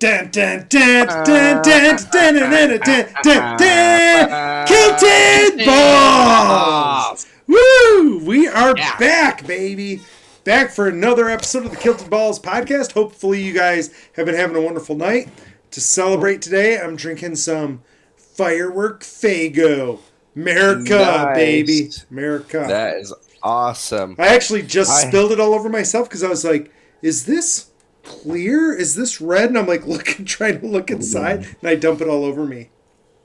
Dun, dun, dun, dun, dun, dun, dun, dun, dun, dun, dun. Kilted Balls! Woo! We are Yeah. back, baby. Back for another episode of the Kilted Balls podcast. Hopefully you guys have been having a wonderful night. To celebrate today, I'm drinking some Firework Faygo. America, Nice. baby. America. That is awesome. I actually just spilled it all over myself because I was like, is this clear? Is this red? And I'm like trying to look inside, and I dump it all over me.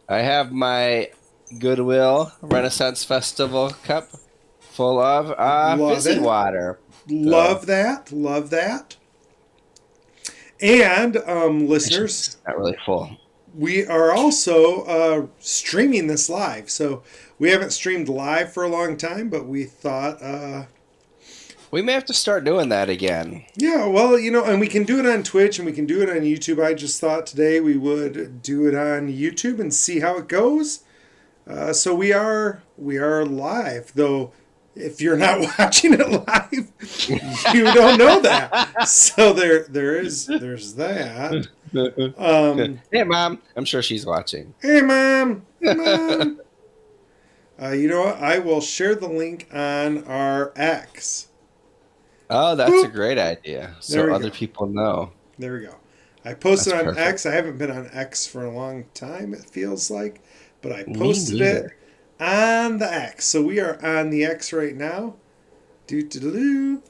I have my Goodwill Renaissance Festival cup full of fizzy water. Love that. Love that. And listeners, It's not really full. we are also streaming this live. So we haven't streamed live for a long time, but we thought... We may have to start doing that again. Yeah, well, and we can do it on Twitch and we can do it on YouTube. I just thought today we would do it on YouTube and see how it goes. So we are live, though. If you're not watching it live, you don't know that. So there's that. Hey, Mom. I'm sure she's watching. Hey, Mom. Hey, Mom. You know what? I will share the link on our X. Oh, that's a great idea. So other people know. There we go. I posted That's on perfect. X. I haven't been on X for a long time, it feels like. But I posted it on the X. So we are on the X right now. Doo-doo-doo-doo.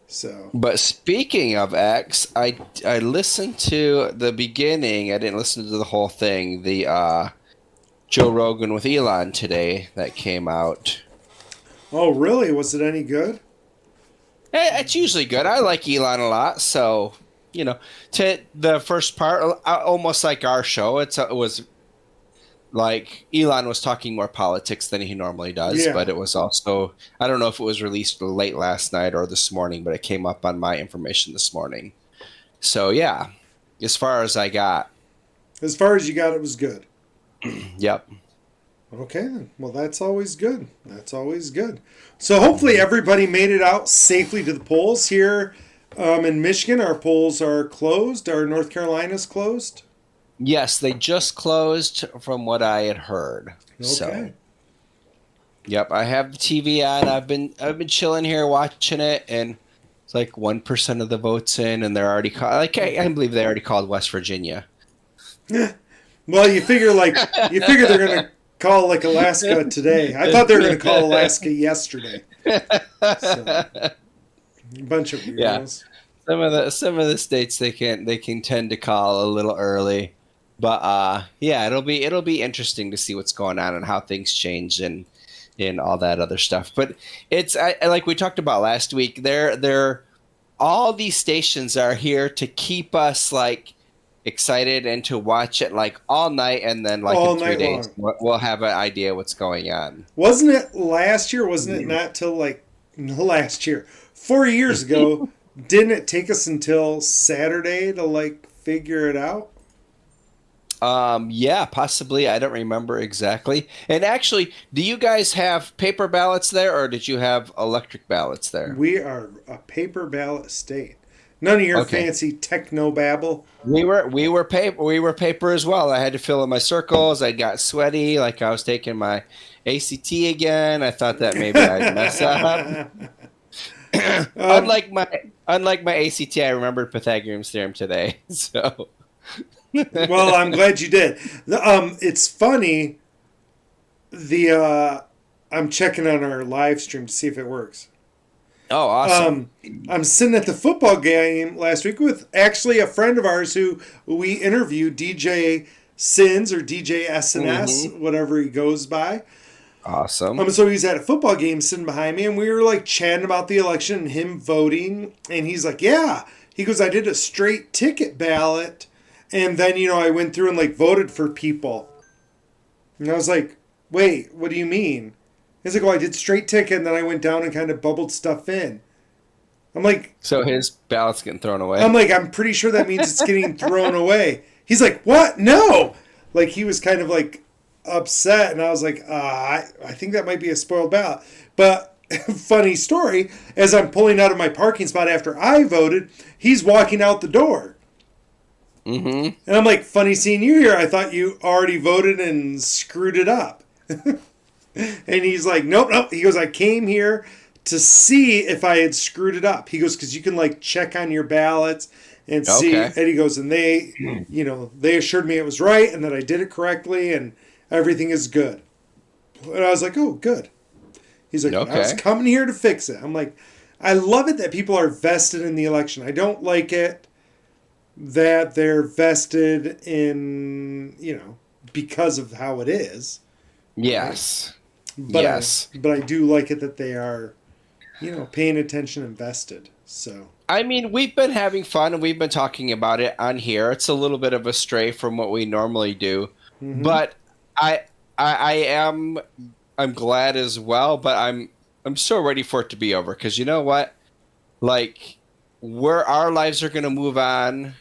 So. But speaking of X, I listened to the beginning. I didn't listen to the whole thing. The Joe Rogan with Elon today that came out. Oh, really? Was it any good? It's usually good. I like Elon a lot, so to the first part, almost like our show. It was like Elon was talking more politics than he normally does, Yeah. but it was also, I don't know if it was released late last night or this morning, but it came up on my information this morning. So yeah, as far as I got. As far as you got, it was good. Yep. Okay, then. Well, that's always good. That's always good. So hopefully everybody made it out safely to the polls. Here in Michigan, our polls are closed. Our North Carolina's closed. Yes, they just closed from what I had heard. Okay. So, yep, I have the TV on. I've been chilling here watching it, and it's like 1% of the votes in, and they're already I can't believe they already called West Virginia. Well, you figure they're gonna call like Alaska today. I thought they were gonna call Alaska yesterday. So, a bunch of weirdos. Yeah. Some of the states they can tend to call a little early, but yeah, it'll be interesting to see what's going on and how things change and all that other stuff. But it's like we talked about last week. They're all these stations are here to keep us like excited and to watch it like all night, and then like All in 3 night days we'll have an idea what's going on. Wasn't it last year? Wasn't it not till last year? 4 years ago. Didn't it take us until Saturday to like figure it out? Yeah, possibly. I don't remember exactly. And actually, do you guys have paper ballots there, or did you have electric ballots there? We are a paper ballot state. None of your fancy techno babble. We were paper as well. I had to fill in my circles. I got sweaty, like I was taking my ACT again. I thought that maybe I'd mess up. Unlike my ACT, I remembered Pythagorean's theorem today. So, Well, I'm glad you did. It's funny. I'm checking on our live stream to see if it works. oh, awesome! I'm sitting at the football game last week with actually a friend of ours who we interviewed, DJ Sins or DJ SNS, whatever he goes by. Awesome. So he's at a football game sitting behind me, and we were like chatting about the election and him voting. And he's like, yeah. He goes, I did a straight ticket ballot. And then, I went through and like voted for people. And I was like, wait, what do you mean? He's like, I did straight ticket, and then I went down and kind of bubbled stuff in. I'm like... So his ballot's getting thrown away? I'm like, I'm pretty sure that means it's getting thrown away. He's like, what? No! Like, he was kind of like upset, and I was like, I think that might be a spoiled ballot. But funny story, as I'm pulling out of my parking spot after I voted, he's walking out the door. Mm-hmm. And I'm like, funny seeing you here. I thought you already voted and screwed it up. And he's like, nope, nope. He goes, I came here to see if I had screwed it up. He goes, because you can like check on your ballots and see. Okay. And he goes, and they, they assured me it was right and that I did it correctly and everything is good. And I was like, oh, good. He's like, I was Okay. coming here to fix it. I'm like, I love it that people are vested in the election. I don't like it that they're vested in, because of how it is, right? Yes. But Yes. I do like it that they are, paying attention and vested. So I mean, we've been having fun and we've been talking about it on here. It's a little bit of a stray from what we normally do, hmm but I I am I'm glad as well, but I'm so ready for it to be over because you know what? Like where our lives are going to move on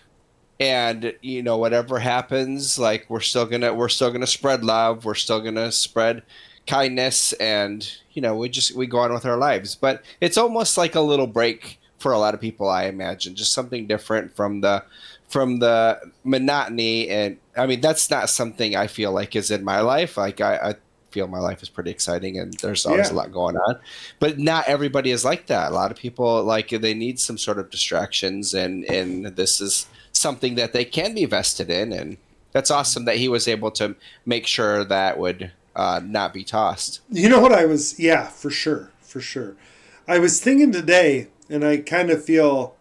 and whatever happens, like we're still going to spread love, we're still going to spread kindness and we go on with our lives. But it's almost like a little break for a lot of people, I imagine, just something different from the monotony. And I mean that's not something I feel like is in my life. Like I feel my life is pretty exciting and there's always a yeah, lot going on, but not everybody is like that. A lot of people like they need some sort of distractions, and this is something that they can be vested in, and that's awesome that he was able to make sure that would not be tossed. you know what I was? Yeah, for sure, for sure. I was thinking today, and I kind of feel.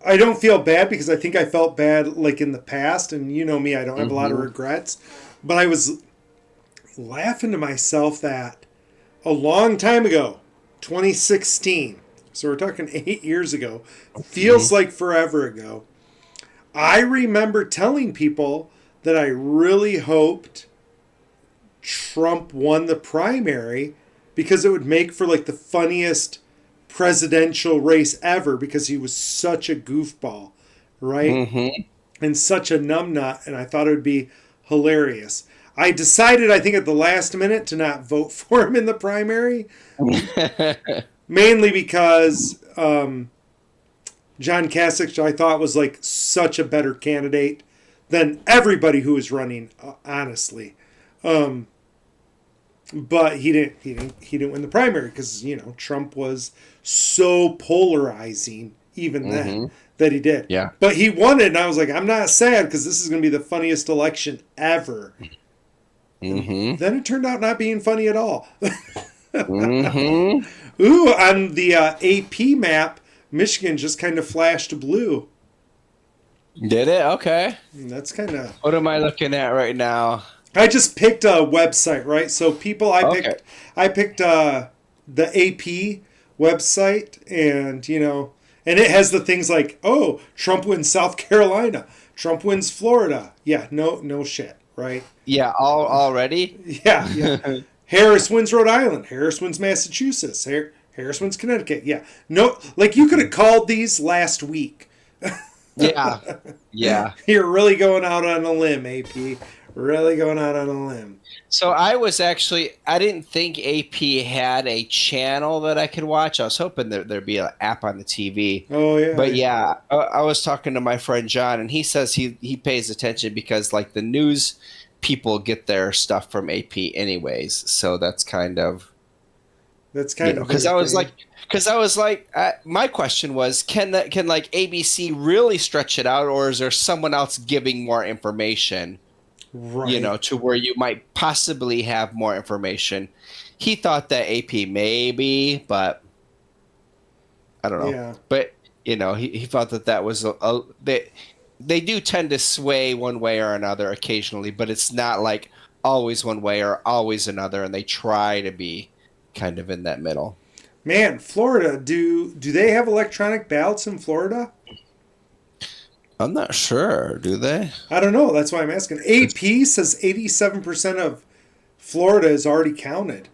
I don't feel bad because I think I felt bad like in the past, and you know me, I don't have a lot of Hmm. regrets. But I was laughing to myself that a long time ago, 2016, so we're talking 8 years ago, Hmm. feels like forever ago. I remember telling people that I really hoped Trump won the primary because it would make for like the funniest presidential race ever because he was such a goofball, right? Hmm. And such a numbnut, and I thought it would be hilarious. I decided, I think, at the last minute to not vote for him in the primary, mainly because John Kasich, I thought, was like such a better candidate than everybody who was running, honestly. Um, but he didn't win the primary because Trump was so polarizing even then Hmm. that he did. Yeah. But he won it, and I was like, I'm not sad because this is going to be the funniest election ever. And Hmm. then it turned out not being funny at all. Hmm. Ooh, on the AP map, Michigan just kind of flashed blue. Did it? Okay. And that's kind of. What am I looking at right now? I just picked a website, right? So people, I Okay. picked, I picked the AP website, and and it has the things like, oh, Trump wins South Carolina, Trump wins Florida. Yeah, no shit, right? Yeah. Already. Yeah, yeah. Harris wins Rhode Island. Harris wins Massachusetts. Harris wins Connecticut. Yeah, no, like you could have called these last week. Yeah. Yeah. You're really going out on a limb, AP. Really going out on a limb. So I didn't think AP had a channel that I could watch. I was hoping there'd be an app on the TV. Oh But yeah. yeah, I was talking to my friend John, and he says he pays attention because like the news people get their stuff from AP anyways. So that's kind of That's kind of because their I was thing. like my question was can like ABC really stretch it out, or is there someone else giving more information? Right. To where you might possibly have more information. He thought that AP maybe, but I don't know. Yeah. But he thought that was they do tend to sway one way or another occasionally, but it's not like always one way or always another, and they try to be kind of in that middle. Man, Florida, do they have electronic ballots in Florida? I'm not sure. Do they? I don't know. That's why I'm asking. AP says 87% of Florida is already counted.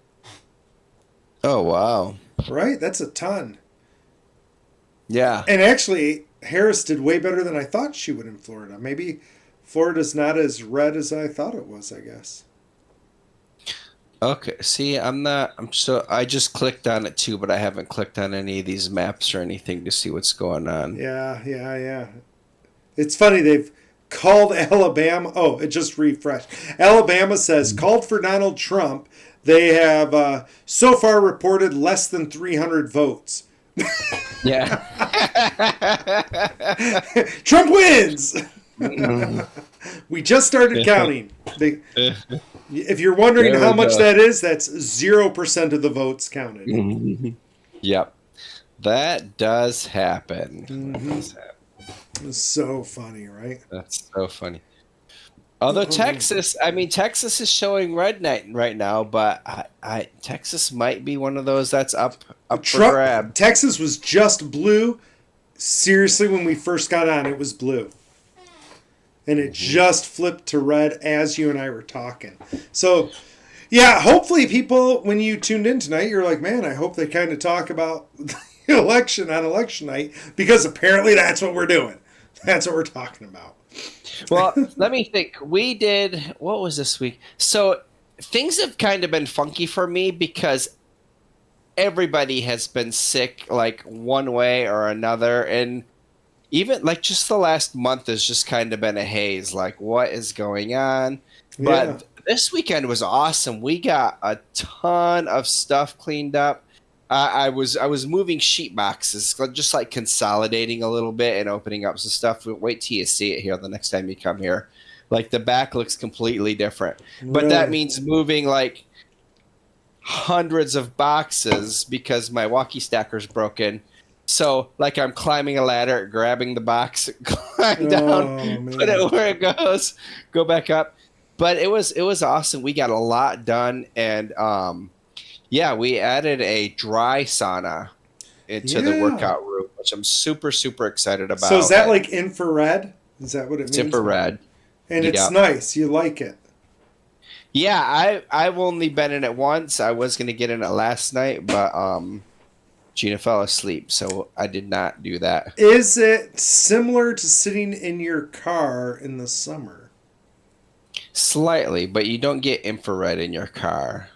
Oh wow. Right? That's a ton. Yeah. And actually, Harris did way better than I thought she would in Florida. Maybe Florida's not as red as I thought it was, I guess. Okay. See, I'm not. I'm so. I just clicked on it too, but I haven't clicked on any of these maps or anything to see what's going on. Yeah, yeah, yeah. It's funny, they've called Alabama. Oh, it just refreshed. Alabama says called for Donald Trump. They have so far reported less than 300 votes. Yeah. Trump wins. We just started counting. If you're wondering how much that is, that's 0% of the votes counted. Yep. That does happen. That does happen. It's so funny, right? That's so funny. Although Texas is showing red right now, but Texas might be one of those that's up for grab. Texas was just blue. Seriously, when we first got on, it was blue. And it just flipped to red as you and I were talking. So, yeah, hopefully people, when you tuned in tonight, you're like, man, I hope they kind of talk about the election on election night, because apparently that's what we're doing. That's what we're talking about. Well, let me think. We did, what was this week? So things have kind of been funky for me because everybody has been sick like one way or another. And even like just the last month has just kind of been a haze. Like, what is going on? But this weekend was awesome. We got a ton of stuff cleaned up. I was moving sheet boxes, just like consolidating a little bit and opening up some stuff. Wait till you see it here the next time you come here. Like the back looks completely different. But that means moving like hundreds of boxes because my walkie stacker's broken. So like I'm climbing a ladder, grabbing the box, climb down, put it where it goes, go back up. But it was awesome. We got a lot done, and yeah, we added a dry sauna into the workout room, which I'm super, super excited about. So is that like infrared? Is that what it means? It's infrared. And it's nice. You like it. Yeah, I've only been in it once. I was going to get in it last night, but Gina fell asleep, so I did not do that. Is it similar to sitting in your car in the summer? Slightly, but you don't get infrared in your car.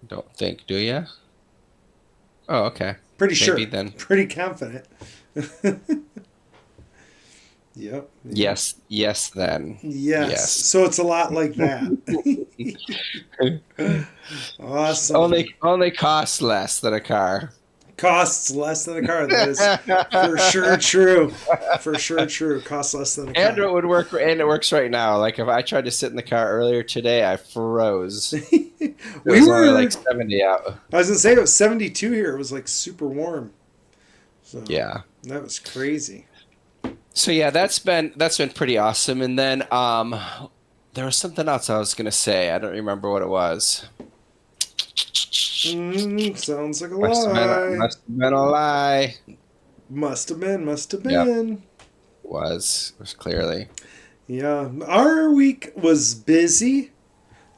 Don't think, do you? Oh, okay. Pretty sure. Maybe then. Pretty confident. Yep. Yes, then. Yes. So it's a lot like that. Awesome. Only costs less than a car. Costs less than a car. That is for sure true. For sure true. Costs less than a car. And it would work, and it works right now. Like if I tried to sit in the car earlier today, I froze. It was only like 70 out. I was gonna say it was 72 here. It was like super warm. So yeah, that was crazy. So yeah, that's been pretty awesome. And then there was something else I was gonna say. I don't remember what it was. Sounds like a lie. Must have been a lie. Must have been. Yep. It was clearly. Yeah. Our week was busy.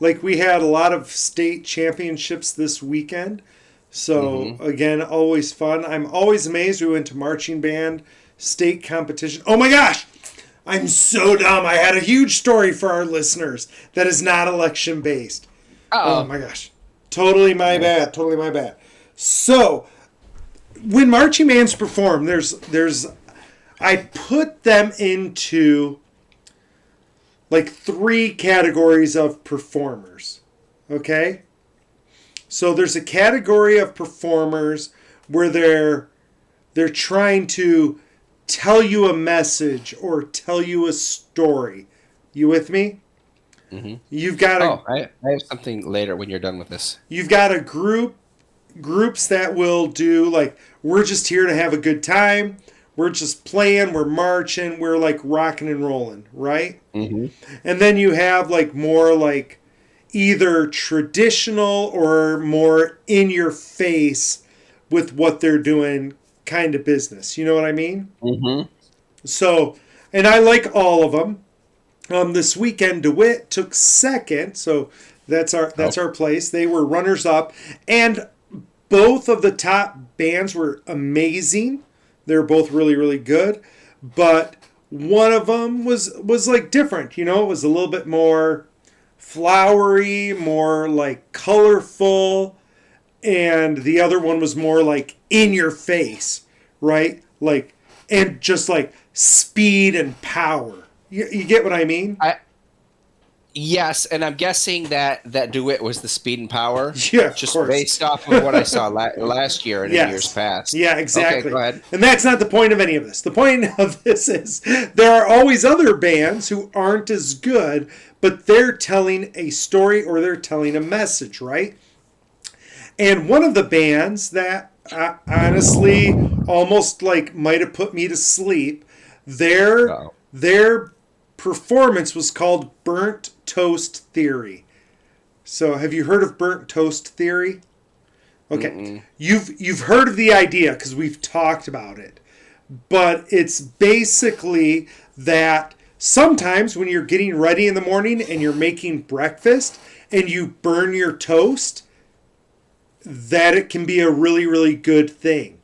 Like we had a lot of state championships this weekend. So again, always fun. I'm always amazed. We went to marching band state competition. Oh my gosh! I'm so dumb. I had a huge story for our listeners that is not election based. Oh my gosh. Totally my bad. So, when marching bands perform, I put them into like 3 categories of performers. Okay? So there's a category of performers where they're trying to tell you a message or tell you a story. You with me? Mm-hmm. You've got I have something later when you're done with this. You've got a groups that will do like, we're just here to have a good time. We're just playing. We're marching. We're like rocking and rolling, right? Mm-hmm. And then you have like more like either traditional or more in your face with what they're doing kind of business. You know what I mean? Mm-hmm. So, and I like all of them. This weekend, DeWitt took second, so that's our place. They were runners up, and both of the top bands were amazing. They were both really, really good, but one of them was like different. You know, it was a little bit more flowery, more like colorful, and the other one was more like in your face, right? Like, and just like speed and power. You get what I mean? Yes, and I'm guessing that DeWitt was the speed and power. Yeah, of just course. based off of what I saw last year and in years past. Yeah, exactly. Okay, go ahead. And that's not the point of any of this. The point of this is there are always other bands who aren't as good, but they're telling a story or they're telling a message, right? And one of the bands that honestly almost like might have put me to sleep, their performance was called Burnt Toast Theory. So have you heard of Burnt Toast Theory? Okay. Mm-mm. You've heard of the idea because we've talked about it. But it's basically that sometimes when you're getting ready in the morning and you're making breakfast and you burn your toast, that it can be a really, really good thing.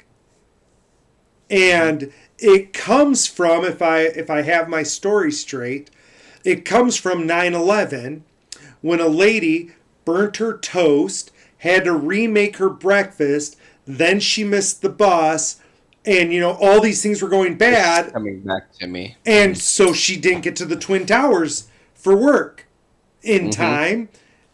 And it comes from, if I have my story straight, it comes from 9/11 when a lady burnt her toast, had to remake her breakfast, then she missed the bus, and all these things were going bad. It's coming back to me. And so she didn't get to the Twin Towers for work in time,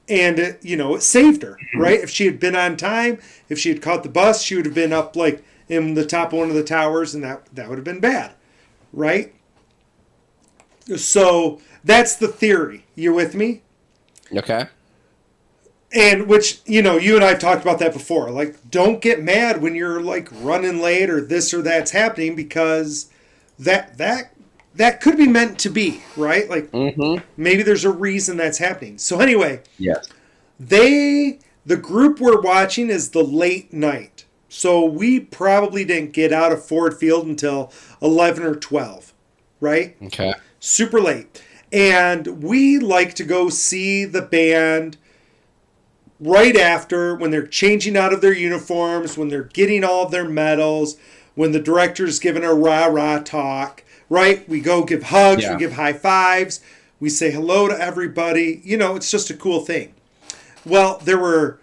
and it saved her, right? If she had been on time, if she had caught the bus, she would have been up like in the top of one of the towers, and that would have been bad, right? So that's the theory. You with me? Okay. And which, you and I have talked about that before. Like, don't get mad when you're like running late or this or that's happening, because that could be meant to be, right? Like maybe there's a reason that's happening. So anyway, yes. The group we're watching is the late night. So we probably didn't get out of Ford Field until 11 or 12, right? Okay. Super late. And we like to go see the band right after, when they're changing out of their uniforms, when they're getting all of their medals, when the director's giving a rah-rah talk, right? We go give hugs, we give high fives, we say hello to everybody. It's just a cool thing. Well, there were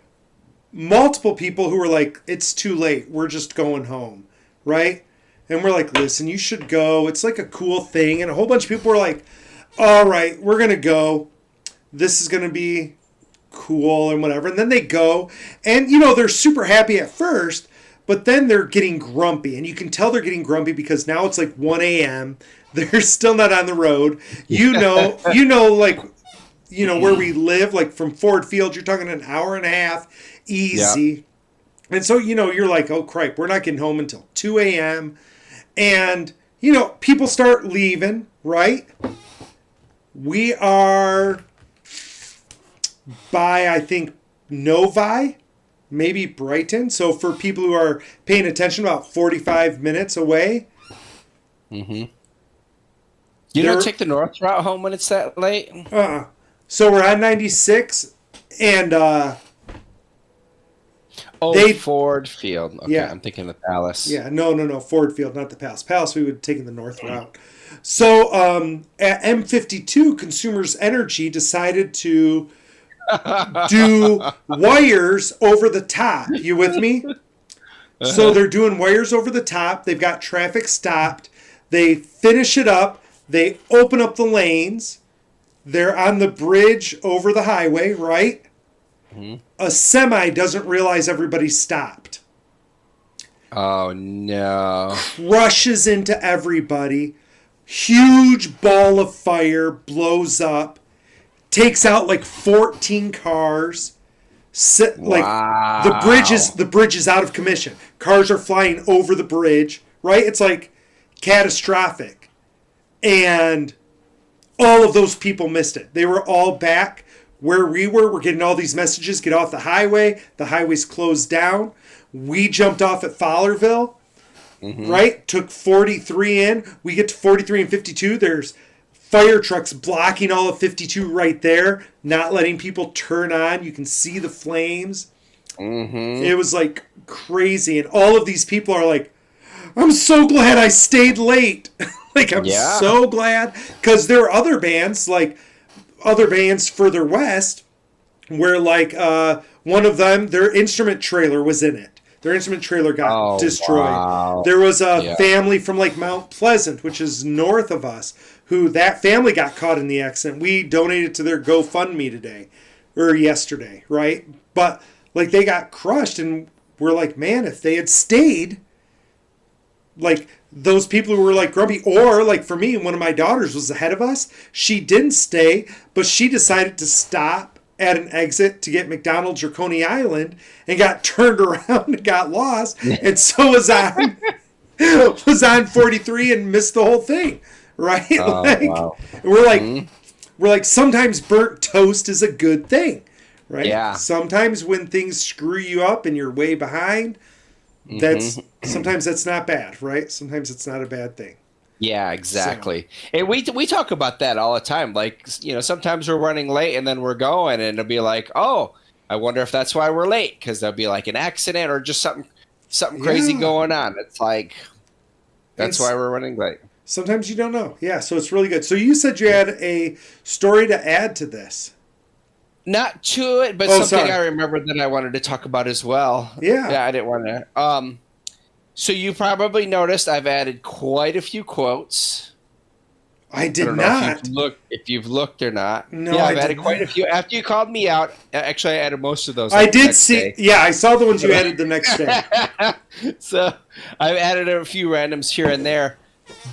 multiple people who were like, it's too late, we're just going home, right? And we're like, listen, you should go. It's like a cool thing. And a whole bunch of people were like, all right, we're going to go. This is going to be cool and whatever. And then they go. And, they're super happy at first, but then they're getting grumpy. And you can tell they're getting grumpy because now it's like 1 a.m. They're still not on the road. Where we live, like from Ford Field, you're talking an hour and a half, easy. Yeah. And so, you're like, oh, crap, we're not getting home until 2 a.m. And, people start leaving, right? We are by, I think, Novi, maybe Brighton. So for people who are paying attention, about 45 minutes away. Mm-hmm. You don't take the north route home when it's that late? So we're on 96, and Ford Field. Okay, yeah. I'm thinking the Palace. Yeah, no, Ford Field, not the Palace. Palace, we would have taken the north route. So at M52, Consumers Energy decided to do wires over the top. You with me? So they're doing wires over the top. They've got traffic stopped. They finish it up. They open up the lanes. They're on the bridge over the highway, right? Mm-hmm. A semi doesn't realize everybody stopped. Oh, no. Crushes into everybody. Huge ball of fire blows up. Takes out like 14 cars. Wow. The bridge is out of commission. Cars are flying over the bridge, right? It's like catastrophic. And all of those people missed it. They were all back where we were. We're getting all these messages, get off the highway. The highway's closed down. We jumped off at Fowlerville, right? Took 43 in. We get to 43 and 52. There's fire trucks blocking all of 52 right there, not letting people turn on. You can see the flames. Mm-hmm. It was like crazy. And all of these people are like, I'm so glad I stayed late. I'm so glad. Because there are other bands further west where one of them, their instrument trailer was in it. Their instrument trailer got Oh, destroyed. wow. There was a Yeah. family from like Mount Pleasant, which is north of us, who that family got caught in the accident. We donated to their GoFundMe today or yesterday, right? But like they got crushed, and we're like, man, if they had stayed, like those people who were like grumpy, or like for me, one of my daughters was ahead of us. She didn't stay, but she decided to stop at an exit to get McDonald's or Coney Island and got turned around and got lost, and so was on 43 and missed the whole thing, right? Oh, like wow. we're like we're like sometimes burnt toast is a good thing, right? Yeah. Sometimes when things screw you up and you're way behind, that's sometimes that's not bad, right? Sometimes it's not a bad thing. Yeah, exactly. And we talk about that all the time. Like, you know, sometimes we're running late and then we're going, and it'll be like, oh, I wonder if that's why we're late, because there'll be like an accident or just something crazy Yeah. going on. It's like that's It's- why we're running late. Sometimes you don't know. Yeah, so it's really good. So you said you had a story to add to this. Not to it, but Oh, something sorry. I remembered that I wanted to talk about as well. Yeah. Yeah, I didn't want to. So you probably noticed I've added quite a few quotes. I I did don't know not. if you've looked or not. No, yeah, I I've added did quite a not. few. After you called me out, actually, I added most of those. I like, the did next see. day. Yeah, I saw the ones you added the next day. So I've added a few randoms here and there.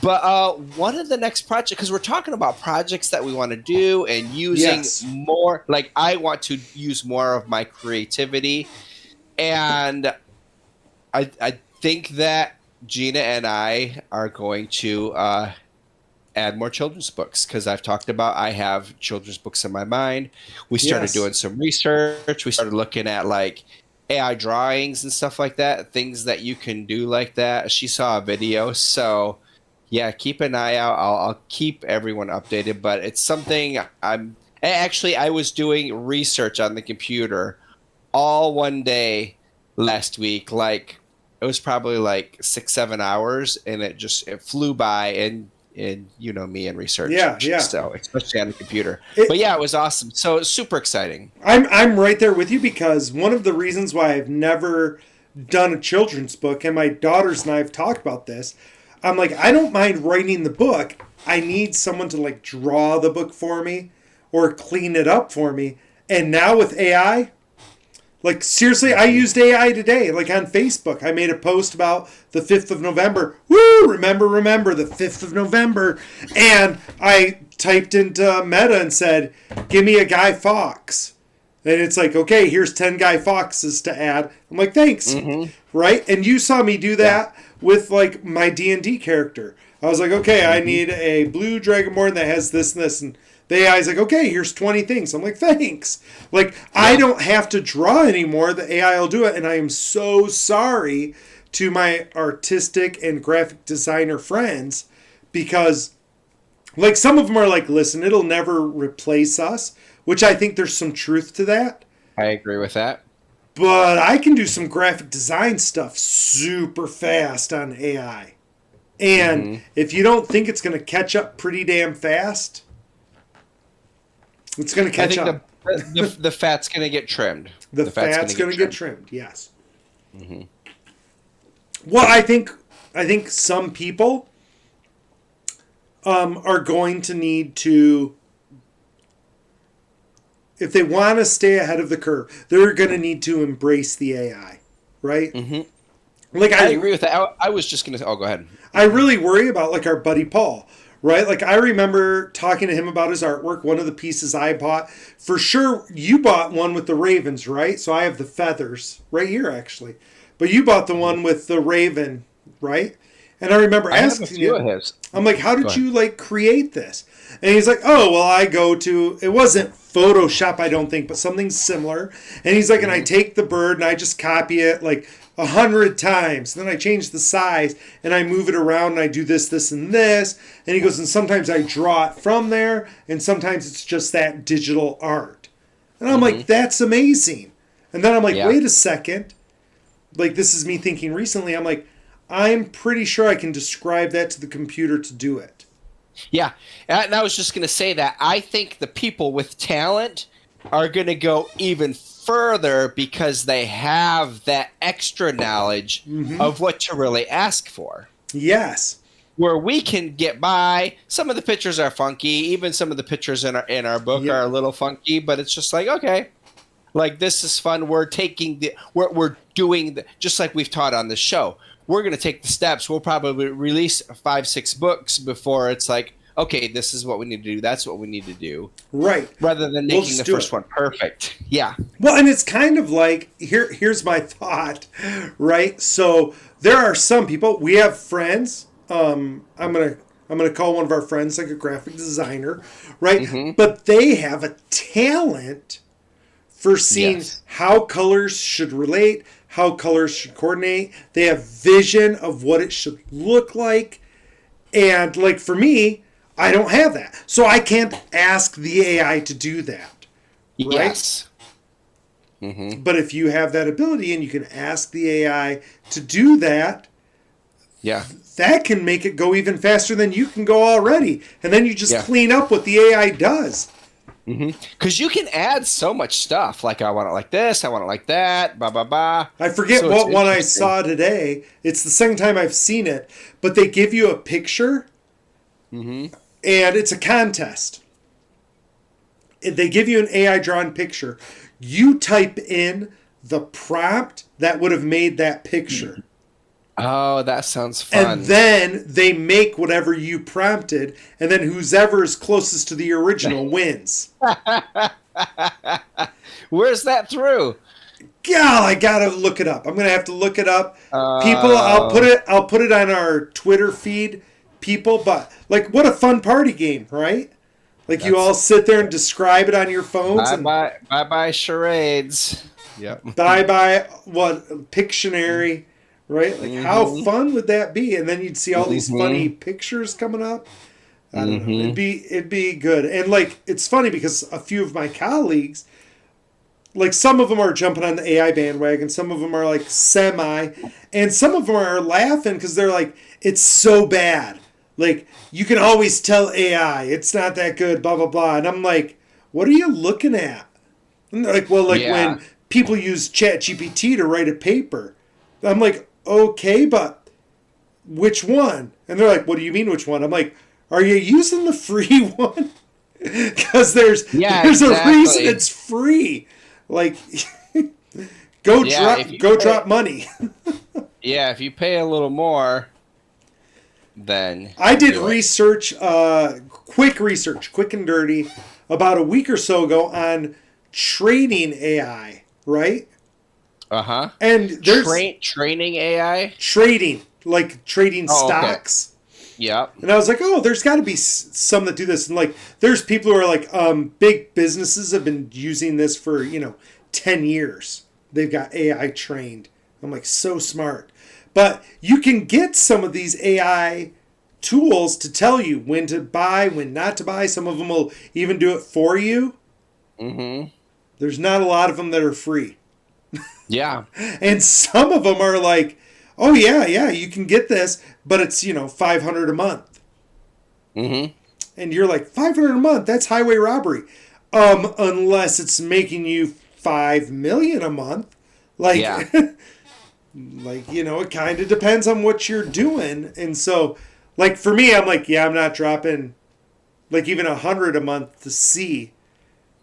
But one of the next projects, because we're talking about projects that we want to do and using Yes. more, like I want to use more of my creativity. And I think that Gina and I are going to add more children's books, because I've talked about I have children's books in my mind. We started Yes. doing some research. We started looking at like AI drawings and stuff like that, things that you can do like that. She saw a video, so yeah, keep an eye out. I'll keep everyone updated, but it's something I was doing research on the computer all one day last week. Like it was probably like 6-7 hours, and it flew by, and you know me and research. Yeah. So especially on the computer. It- But yeah, it was awesome. So it's super exciting. I'm right there with you, because one of the reasons why I've never done a children's book, and my daughters and I have talked about this, I'm like, I don't mind writing the book. I need someone to like draw the book for me or clean it up for me. And now with AI, like seriously, I used AI today, like on Facebook. I made a post about the 5th of November. Woo! Remember the 5th of November. And I typed into Meta and said, give me a Guy Fawkes. And it's like, okay, here's 10 Guy Fawkes to add. I'm like, thanks. Right? And you saw me do that with like my D&D character. I was like, okay, I need a blue dragonborn that has this and this. And the AI's like, okay, here's 20 things. I'm like, thanks. Like, I don't have to draw anymore. The AI will do it. And I am so sorry to my artistic and graphic designer friends, because like some of them are like, listen, it'll never replace us, which I think there's some truth to that. I agree with that. But I can do some graphic design stuff super fast on AI. And if you don't think it's going to catch up pretty damn fast, it's going to catch I up. think the fat's going to get trimmed. The fat's going to get trimmed. Yes. Well, I think some people are going to need to, if they want to stay ahead of the curve, they're going to need to embrace the AI, right? Like I agree with that. I was just going to. Oh, go ahead. I really worry about like our buddy Paul, right? Like I remember talking to him about his artwork. One of the pieces I bought, for sure, you bought one with the ravens, right? So I have the feathers right here, actually. But you bought the one with the raven, right? And I remember I have a asking few him, of his. I'm like, how Go did ahead. you like create this? And he's like, oh, well, I go to, it wasn't Photoshop, I don't think, but something similar. And he's like, and I take the bird and I just copy it like 100 times. Then I change the size and I move it around and I do this, this, and this. And he goes, and sometimes I draw it from there, and sometimes it's just that digital art. And I'm like, that's amazing. And then I'm like, Yeah. wait a second. Like, this is me thinking recently. I'm like, I'm pretty sure I can describe that to the computer to do it. Yeah, and I was just going to say that I think the people with talent are going to go even further because they have that extra knowledge of what to really ask for. Yes. Where we can get by, some of the pictures are funky. Even some of the pictures in our book Yep. are a little funky, but it's just like, okay, like this is fun. We're doing just like we've taught on the show. We're going to take the steps. We'll probably release 5-6 books before it's like, okay, this is what we need to do. That's what we need to do. Right. Rather than We'll making just the do first it. one perfect. Yeah. Well, and it's kind of like here's my thought, right? So there are some people, we have friends. I'm gonna call one of our friends like a graphic designer, right? But they have a talent for seeing Yes. how colors should relate, how colors should coordinate. They have vision of what it should look like. And like for me, I don't have that. So I can't ask the AI to do that. Right? Yes. But if you have that ability and you can ask the AI to do that, Yeah. that can make it go even faster than you can go already. And then you just Yeah. clean up what the AI does. Because you can add so much stuff. Like, I want it like this. I want it like that. Blah, blah, blah. I forget So it's what one I interesting. saw today. It's the second time I've seen it, but they give you a picture, and it's a contest. They give you an AI drawn picture. You type in the prompt that would have made that picture. Oh, that sounds fun. And then they make whatever you prompted, and then whoever is closest to the original wins. Where's that through? God, I gotta look it up. I'm gonna have to look it up. People, I'll put it on our Twitter feed. People, but like, what a fun party game, right? Like you all sit there and describe it on your phones and Bye charades. Yep. bye what Pictionary, right? Like how fun would that be? And then you'd see all these funny pictures coming up. I don't know. It'd be good. And like it's funny because a few of my colleagues, like some of them are jumping on the AI bandwagon, some of them are like semi, and some of them are laughing because they're like, it's so bad. Like you can always tell AI it's not that good, blah blah blah. And I'm like, what are you looking at? And they're like, well, like Yeah. when people use ChatGPT to write a paper, I'm like, okay, but which one? And they're like, what do you mean which one? I'm like, are you using the free one? Because there's exactly. a reason it's free. Like, go if you drop money. Yeah, if you pay a little more, then I did do it. research, quick and dirty, about a week or so ago on trading AI, right? Uh-huh. And there's Training AI? trading, like trading Oh, okay. stocks. Yep. And I was like, oh, there's got to be some that do this. And like, there's people who are like, big businesses have been using this for, 10 years. They've got AI trained. I'm like, so smart. But you can get some of these AI tools to tell you when to buy, when not to buy. Some of them will even do it for you. There's not a lot of them that are free. Yeah. And some of them are like, oh, yeah, you can get this, but it's, $500 a month. And you're like, $500 a month? That's highway robbery. Unless it's making you $5 million a month. Like, Yeah. it kind of depends on what you're doing. And so, like, for me, I'm like, yeah, I'm not dropping, like, even $100 a month to see.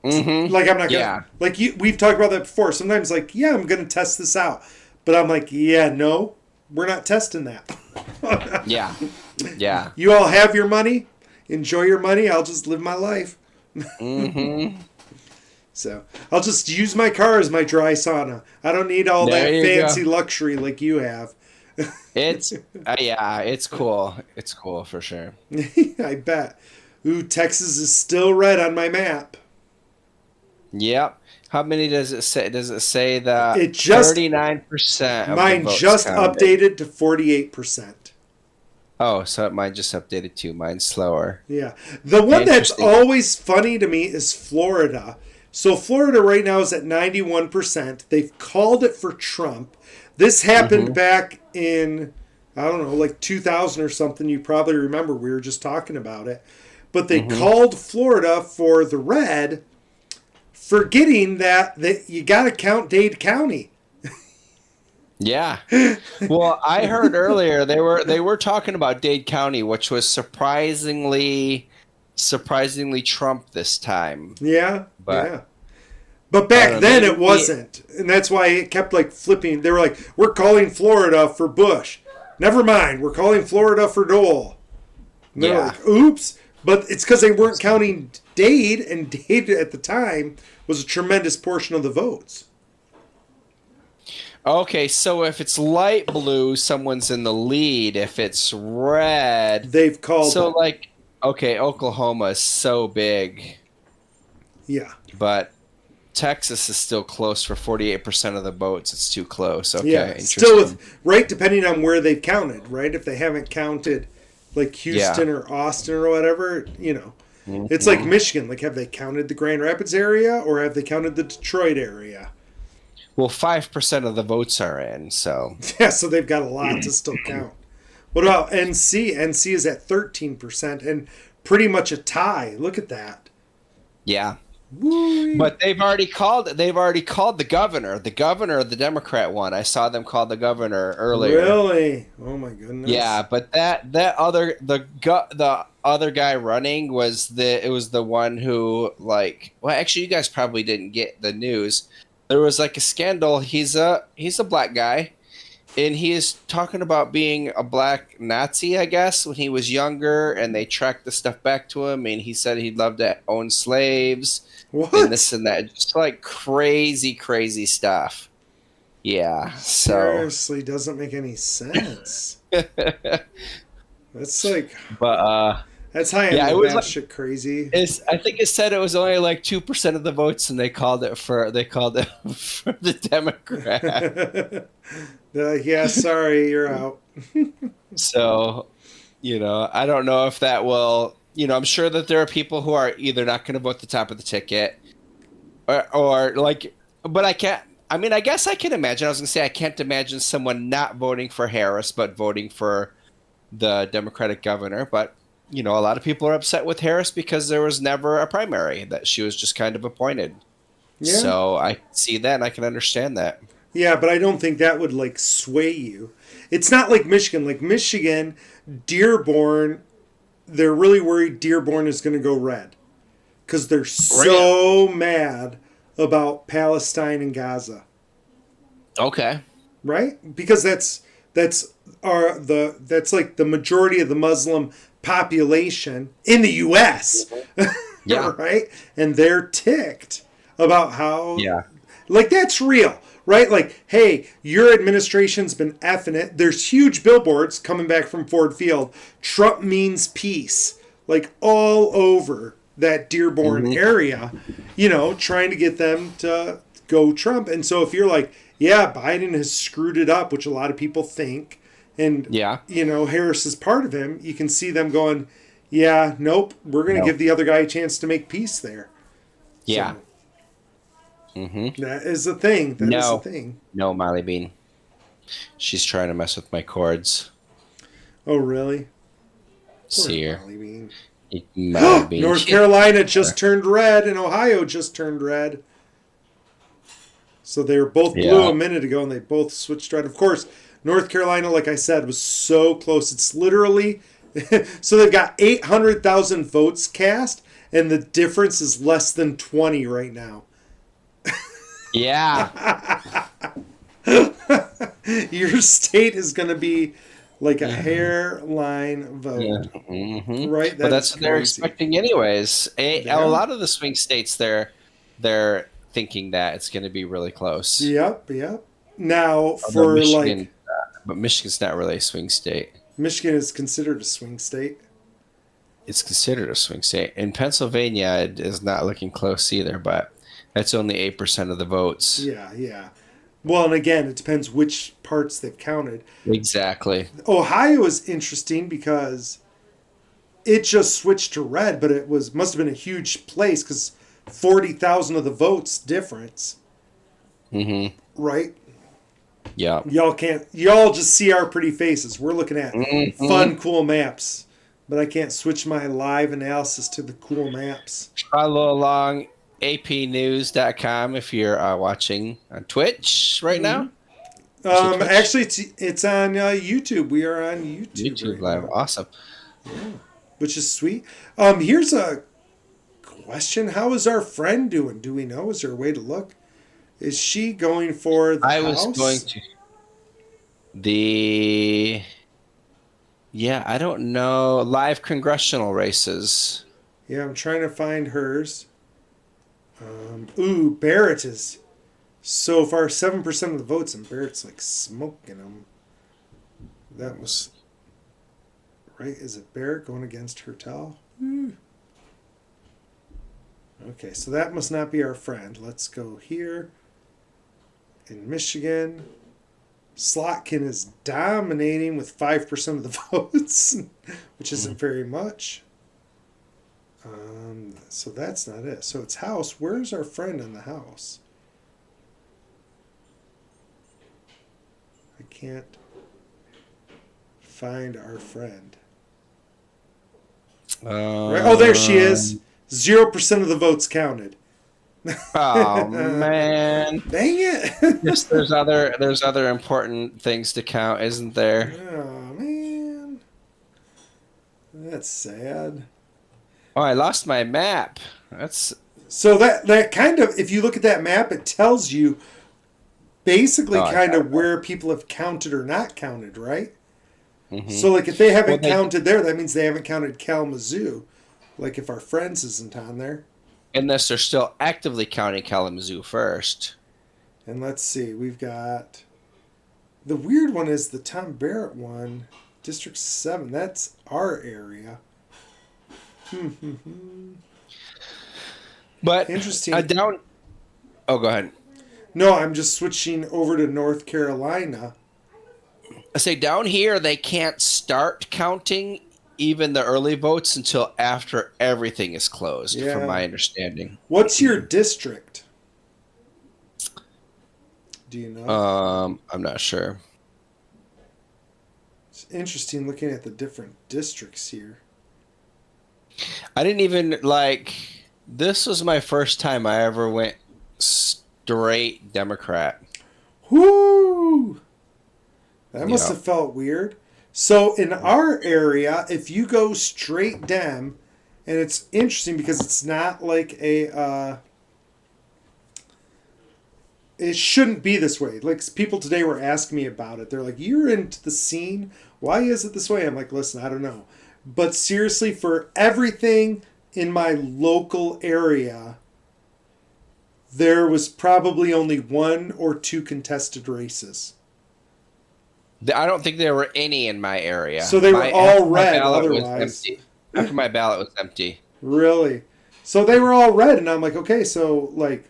Like, I'm not gonna, Yeah. like, we've talked about that before. Sometimes, like, yeah, I'm gonna test this out, but I'm like, yeah, no, we're not testing that. Yeah. Yeah. You all have your money, enjoy your money. I'll just live my life. So I'll just use my car as my dry sauna. I don't need all There that you fancy go. luxury like you have. It's it's cool. It's cool for sure. I bet. Ooh, Texas is still red on my map. Yep. How many does it say? Does it say that It just 39% of mine the votes just counted? updated to 48%. Oh, so mine just updated too. Mine's slower. Yeah. The one that's Interesting. always funny to me is Florida. So Florida right now is at 91%. They've called it for Trump. This happened back in, I don't know, like 2000 or something. You probably remember. We were just talking about it. But they called Florida for the red forgetting that you got to count Dade County. Yeah. Well, I heard earlier they were talking about Dade County, which was surprisingly Trump this time. Yeah, But yeah. But I don't back know, then maybe it wasn't. And that's why it kept like flipping. They were like, we're calling Florida for Bush. Never mind, we're calling Florida for Dole. And they're Yeah. like, oops. But it's because they weren't counting Dade, and Dade at the time was a tremendous portion of the votes. Okay, so if it's light blue, someone's in the lead. If it's red, They've called so it. like okay, Oklahoma is so big, Yeah. but Texas is still close for 48% of the votes. It's too close. Okay, Yeah. interesting. Still with, right, depending on where they've counted, right? If they haven't counted like Houston or Austin or whatever, you know. It's like Michigan. Like, have they counted the Grand Rapids area or have they counted the Detroit area? Well, 5% of the votes are in, so Yeah, so they've got a lot to still count. What about NC? NC is at 13% and pretty much a tie. Look at that. yeah. Woo. But they've already called the governor. The governor, the Democrat one. I saw them call the governor earlier. Really? Oh my goodness. Yeah, but the other guy running was the one who actually you guys probably didn't get the news. There was like a scandal. He's a black guy, and he is talking about being a black Nazi, I guess, when he was younger, and they tracked the stuff back to him, and he said he'd love to own slaves. What? And this and that, just like crazy stuff. Yeah, so Seriously, doesn't make any sense. That's like, but that's high yeah, end it was that like- shit crazy. I think it said it was only like 2% of the votes, and they called it for the Democrat. Yeah, sorry, you're out. So, I don't know if that will. I'm sure that there are people who are either not going to vote the top of the ticket, or like, but I can't. I mean, I guess I can imagine. I was going to say I can't imagine someone not voting for Harris but voting for the Democratic governor. But a lot of people are upset with Harris because there was never a primary; that she was just kind of appointed. Yeah. So I see that, and I can understand that. Yeah, but I don't think that would like sway you. It's not like Michigan. Like Michigan, Dearborn, they're really worried Dearborn is going to go red because they're so mad about Palestine and Gaza. Okay. Right? Because that's like the majority of the Muslim population in the U.S. Yeah. Right? And they're ticked about how Yeah. like that's real. Right? Like, hey, your administration's been effing it. There's huge billboards coming back from Ford Field. Trump means peace. Like all over that Dearborn area, trying to get them to go Trump. And so if you're like, yeah, Biden has screwed it up, which a lot of people think, and, Yeah. Harris is part of him, you can see them going, yeah, nope, we're going to give the other guy a chance to make peace there. Yeah. So, that is the thing. That is the thing. No, Molly Bean. She's trying to mess with my cords. Oh, really? See her. Molly Bean. Molly Bean. North Carolina just turned red and Ohio just turned red. So they were both blue a minute ago and they both switched red. Of course, North Carolina, like I said, was so close. It's literally... so they've got 800,000 votes cast and the difference is less than 20 right now. Yeah. Your state is going to be like a hairline vote. Yeah. Mm-hmm. Right? But that's is what they're crazy. expecting anyways. Yeah. A lot of the swing states, they're thinking that it's going to be really close. Yep. Now, Although for Michigan, like... but Michigan's not really a swing state. Michigan is considered a swing state. It's considered a swing state. In Pennsylvania, it is not looking close either, but that's only 8% of the votes. Yeah. Well, and again, it depends which parts they've counted. Exactly. Ohio is interesting because it just switched to red, but it must have been a huge place because 40,000 of the votes difference. Mm-hmm. Right? Yeah. Y'all just see our pretty faces. We're looking at fun, cool maps. But I can't switch my live analysis to the cool maps. Follow along apnews.com if you're watching on Twitch right now. Twitch? Actually, it's on YouTube. We are on YouTube, YouTube right Live. now, Awesome. which is sweet. Here's a question: how is our friend doing? Do we know? Is there a way to look? Is she going for the I house? was going to the yeah, I don't know, live congressional races. Yeah, I'm trying to find hers. Ooh, Barrett is so far 7% of the votes, and Barrett's like smoking them. That was right. Is it Barrett going against Hertel? Okay, so that must not be our friend. Let's go here. In Michigan, Slotkin is dominating with 5% of the votes, which isn't very much. So that's not it. So it's House. Where's our friend in the House? I can't find our friend. Right. Oh, there she is. 0% of the votes counted. Oh man! Dang it! Yes, there's other important things to count, isn't there? Oh man, that's sad. Oh, I lost my map. That's So that kind of, if you look at that map, it tells you basically kind of where people have counted or not counted, right? mm-hmm. So like if they haven't counted there, that means they haven't counted Kalamazoo. Like if our friends isn't on there. Unless they're still actively counting Kalamazoo first. And let's see, we've got the weird one is the Tom Barrett one, District 7. That's our area. But interesting. Down. Oh, go ahead. No, I'm just switching over to North Carolina. I say down here they can't start counting even the early votes until after everything is closed, from my understanding. What's your district? Do you know? I'm not sure. It's interesting looking at the different districts here. I didn't even this was my first time I ever went straight Democrat. Whoo! That must have felt weird. So in our area, if you go straight Dem, and it's interesting because it's not like a it shouldn't be this way. Like people today were asking me about it. They're like, "You're into the scene. Why is it this way?" I'm like, "Listen, I don't know." But seriously, for everything in my local area, there was probably only 1 or 2 contested races. I don't think there were any in my area. So they were all red otherwise. After my ballot was empty. Really? So they were all red, and I'm like, okay, so like,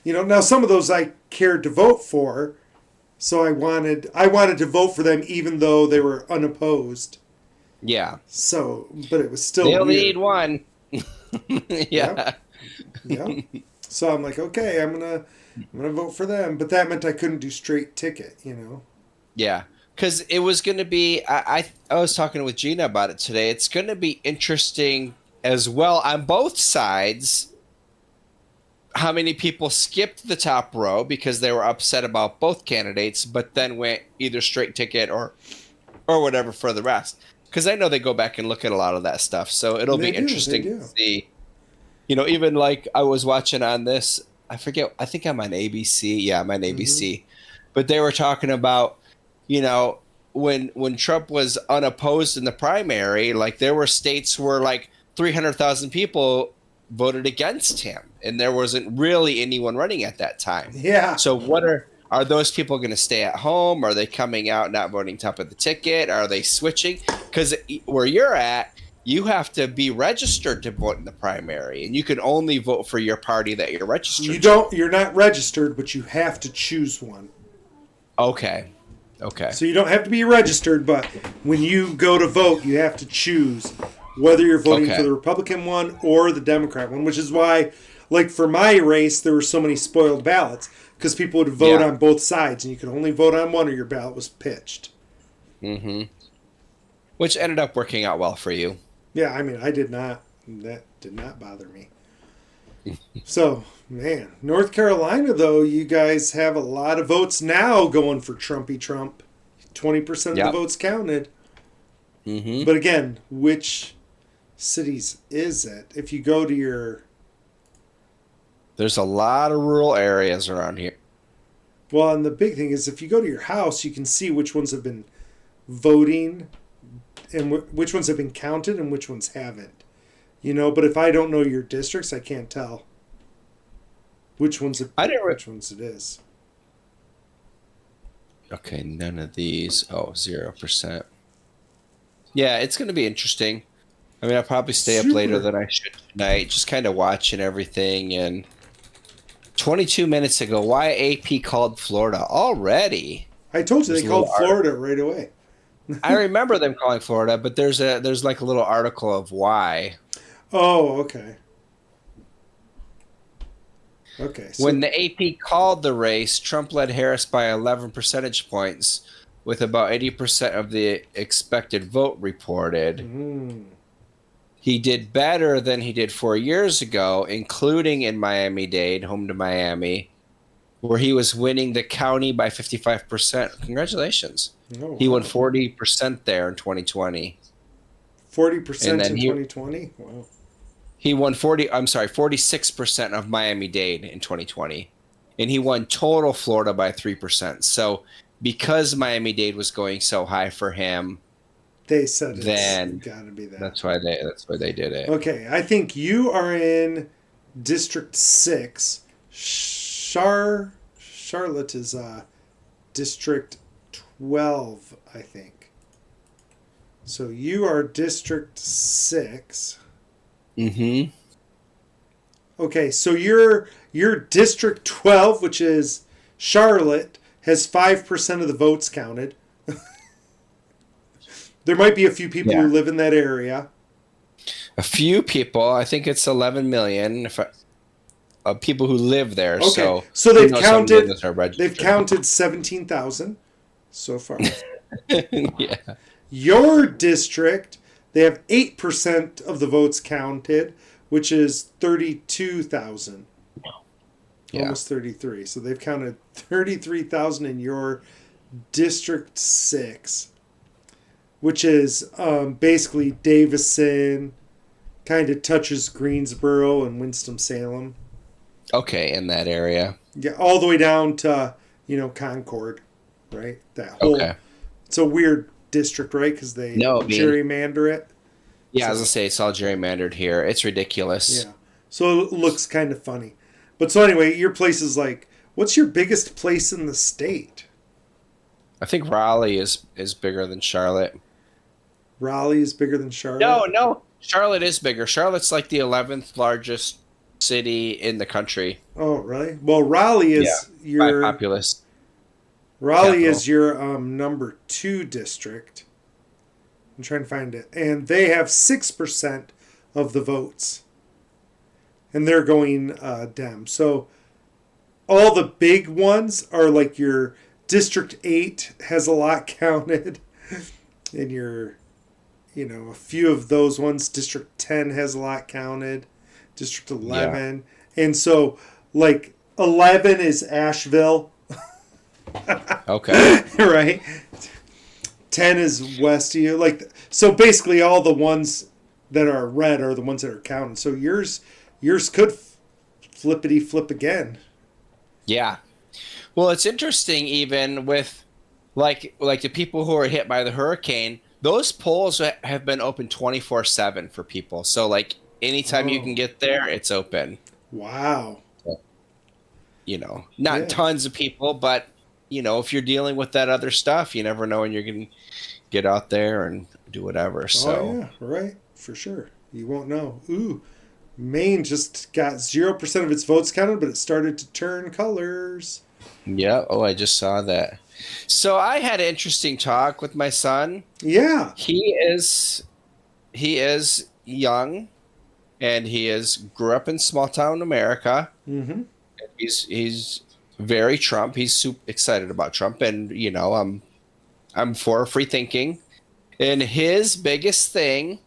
now some of those I cared to vote for, so I wanted to vote for them even though they were unopposed. Yeah. So, but it was still they only weird. need one. Yeah. Yep. So I'm like, okay, I'm gonna vote for them, but that meant I couldn't do straight ticket, Yeah, because it was going to be. I was talking with Gina about it today. It's going to be interesting as well on both sides. How many people skipped the top row because they were upset about both candidates, but then went either straight ticket or whatever for the rest. Because I know they go back and look at a lot of that stuff, so it'll be interesting to see. Even like I was watching on this. I forget. I think I'm on ABC. Yeah, I'm on ABC. But they were talking about. When Trump was unopposed in the primary, like there were states where like 300,000 people voted against him, and there wasn't really anyone running at that time. Yeah. So what are those people going to stay at home? Are they coming out not voting top of the ticket? Are they switching? Because where you're at, you have to be registered to vote in the primary, and you can only vote for your party that you're registered. You're not registered, but you have to choose one. Okay. So you don't have to be registered, but when you go to vote, you have to choose whether you're voting for the Republican one or the Democrat one, which is why, like for my race, there were so many spoiled ballots because people would vote on both sides, and you could only vote on one or your ballot was pitched. Mm-hmm. Which ended up working out well for you. Yeah, I mean, I did not. That did not bother me. So, man, North Carolina, though, you guys have a lot of votes now going for Trumpy Trump. 20% of the Yep. votes counted. Hmm. But again, which cities is it? If you go to your. There's a lot of rural areas around here. Well, and the big thing is if you go to your house, you can see which ones have been voting and which ones have been counted and which ones haven't. But if I don't know your districts, I can't tell I didn't. which ones it is. Okay, none of these. Oh, 0%. Yeah, it's going to be interesting. I mean, I'll probably stay up later Super. than I should tonight, just kind of watching everything. And 22 minutes ago, why AP called Florida already? I told you There's they a little called Florida right away. I remember them calling Florida, but there's like a little article of why. Oh, okay. Okay. When So, the AP called the race, Trump led Harris by 11 percentage points, with about 80% of the expected vote reported. mm, He did better than he did 4 years ago, including in Miami-Dade, home to Miami, where he was winning the county by 55%. Congratulations. oh, He won wow. 40% there in 2020. And 40% then in 2020? Wow. he won 46% of Miami-Dade in 2020. And he won total Florida by 3%. So because Miami-Dade was going so high for him, They said it's then got to be that. that's why they did it. Okay. I think you are in District 6. Charlotte is District 12, I think. So you are District 6. Mm-hmm. Okay, so your District 12, which is Charlotte, has 5% of the votes counted. There might be a few people Yeah. who live in that area. A few people, I think it's 11 million of people who live there. Okay, So so you know some of those are they've registered. counted 17,000 so far. Yeah. Your district, they have 8% of the votes counted, which is 32,000. Yeah. Almost 33. So they've counted 33,000 in your District 6, which is basically Davison, kind of touches Greensboro and Winston-Salem. Okay, in that area. Yeah, all the way down to, Concord, right? That whole, Okay. it's a weird district, right? Because they No, I mean, gerrymander it. yeah, I was So, gonna say it's all gerrymandered here. It's ridiculous. yeah. So it looks kind of funny. But so anyway, your place is like, what's your biggest place in the state? I think Raleigh is bigger than Charlotte. Raleigh is bigger than Charlotte. No. Charlotte is bigger. Charlotte's like the 11th largest city in the country. Oh, really? Well, Raleigh Yeah, is by your populace Raleigh capital. is your number 2 district. I'm trying to find it, and they have 6% of the votes, and they're going Dem. So all the big ones are like your District 8 has a lot counted, and a few of those ones. District 10 has a lot counted, District Yeah. 11. And so, like, 11 is Asheville, Okay. right? 10 is Westview. Like, so basically, all the ones that are red are the ones that are counted. So yours could flippity flip again. Yeah. Well, it's interesting even with like the people who are hit by the hurricane, those polls have been open 24/7 for people. So like anytime you Oh, can get there, it's open. wow. Not Yeah. tons of people, but if you're dealing with that other stuff, you never know when you're going to get out there and do whatever. Oh, So, yeah, right. For sure. You won't know. Ooh, Maine just got 0% of its votes counted, but it started to turn colors. yeah. Oh, I just saw that. So I had an interesting talk with my son. Yeah. He is young, and grew up in small town America. Mm-hmm. He's very Trump. He's super excited about Trump, and I'm for free thinking. And his biggest thing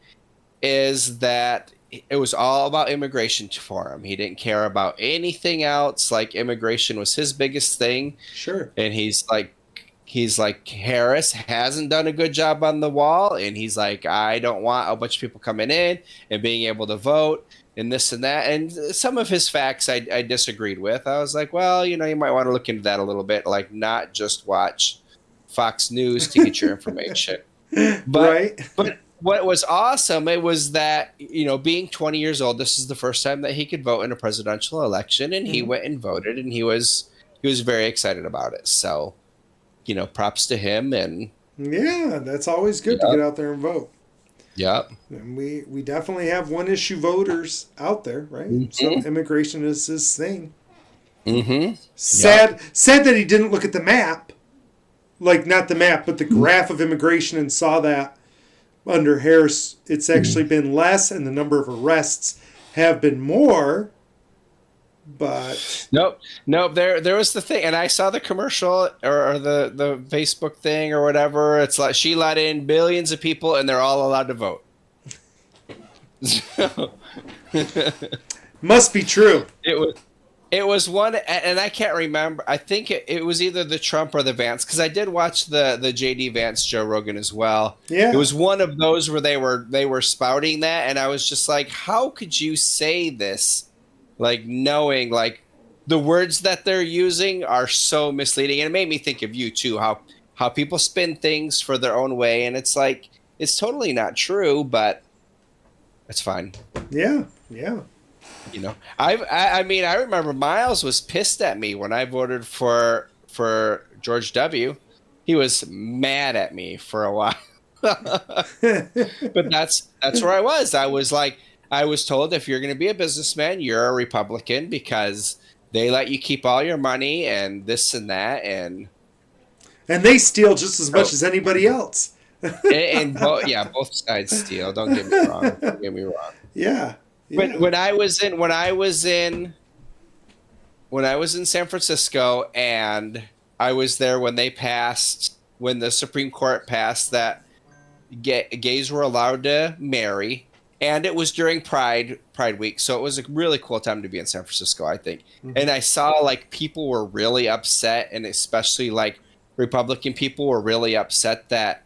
is that it was all about immigration for him. He didn't care about anything else. Like immigration was his biggest thing. Sure. And he's like Harris hasn't done a good job on the wall, and he's like, I don't want a bunch of people coming in and being able to vote and this and that. And some of his facts I disagreed with. I was like, well, you might want to look into that a little bit, like not just watch Fox News to get your information. But what was awesome, it was that, being 20 years old, this is the first time that he could vote in a presidential election, and he went and voted, and he was very excited about it. So, props to him. And yeah, that's always good to get out there and vote. Yep. And we definitely have one issue voters out there, right? Mm-hmm. So immigration is his thing. Mm-hmm. Sad that he didn't look at the map, like not the map, but the graph of immigration, and saw that under Harris, it's actually been less, and the number of arrests have been more. But nope. There was the thing, and I saw the commercial or the Facebook thing or whatever. It's like she let in billions of people, and they're all allowed to vote. Must be true. It was one, and I can't remember. I think it was either the Trump or the Vance, because I did watch the JD Vance Joe Rogan as well. Yeah, it was one of those where they were spouting that, and I was just like, how could you say this? Like, knowing, like, the words that they're using are so misleading. And it made me think of you, too, how people spin things for their own way. And it's like, it's totally not true, but it's fine. Yeah. I mean, I remember Miles was pissed at me when I voted for George W. He was mad at me for a while. But that's where I was. I was told, if you're going to be a businessman, you're a Republican, because they let you keep all your money and this and that, and they steal just as much as anybody else. Both sides steal. Don't get me wrong. Yeah. When I was in San Francisco, and I was there when the Supreme Court passed that gays were allowed to marry. And it was during Pride Week, so it was a really cool time to be in San Francisco, I think. Mm-hmm. And I saw, like, people were really upset, and especially, like, Republican people were really upset that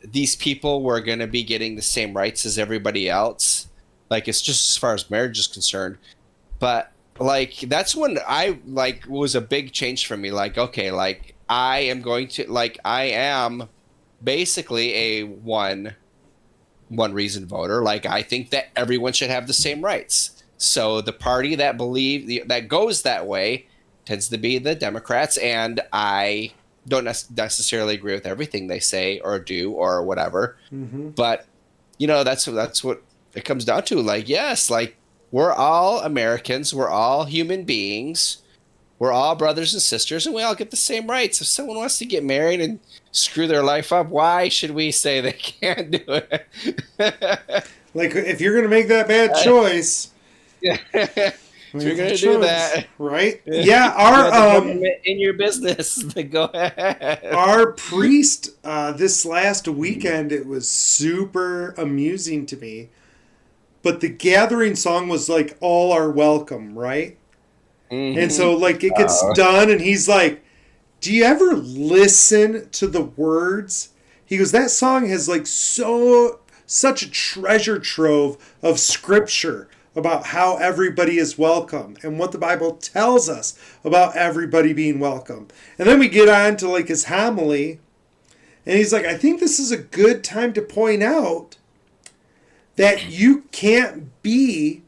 these people were going to be getting the same rights as everybody else. Like, it's just as far as marriage is concerned. But, like, that's when I, like, was a big change for me. Like, okay, like, I am basically a one reason voter. Like, I think that everyone should have the same rights. So the party that that goes that way tends to be the Democrats, and I don't necessarily agree with everything they say or do or whatever. Mm-hmm. But that's what it comes down to. Like, yes, like, we're all Americans, we're all human beings, we're all brothers and sisters, and we all get the same rights. If someone wants to get married and screw their life up, why should we say they can't do it? Like, if you're going to make that bad choice, if you're going to do that, right? Yeah, our in your business, then go ahead. Our priest this last weekend, it was super amusing to me. But the gathering song was like "All Are Welcome," right? Mm-hmm. And so, like, it gets done, and he's like, do you ever listen to the words? He goes, that song has, like, such a treasure trove of scripture about how everybody is welcome and what the Bible tells us about everybody being welcome. And then we get on to, like, his homily, and he's like, I think this is a good time to point out that you can't be.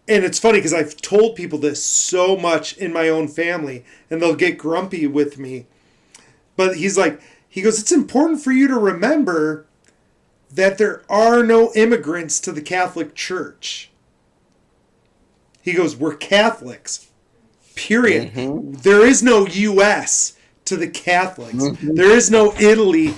And it's funny because I've told people this so much in my own family, and they'll get grumpy with me. But he goes, it's important for you to remember that there are no immigrants to the Catholic Church. He goes, we're Catholics, period. Mm-hmm. There is no U.S. to the Catholics. Mm-hmm. There is no Italy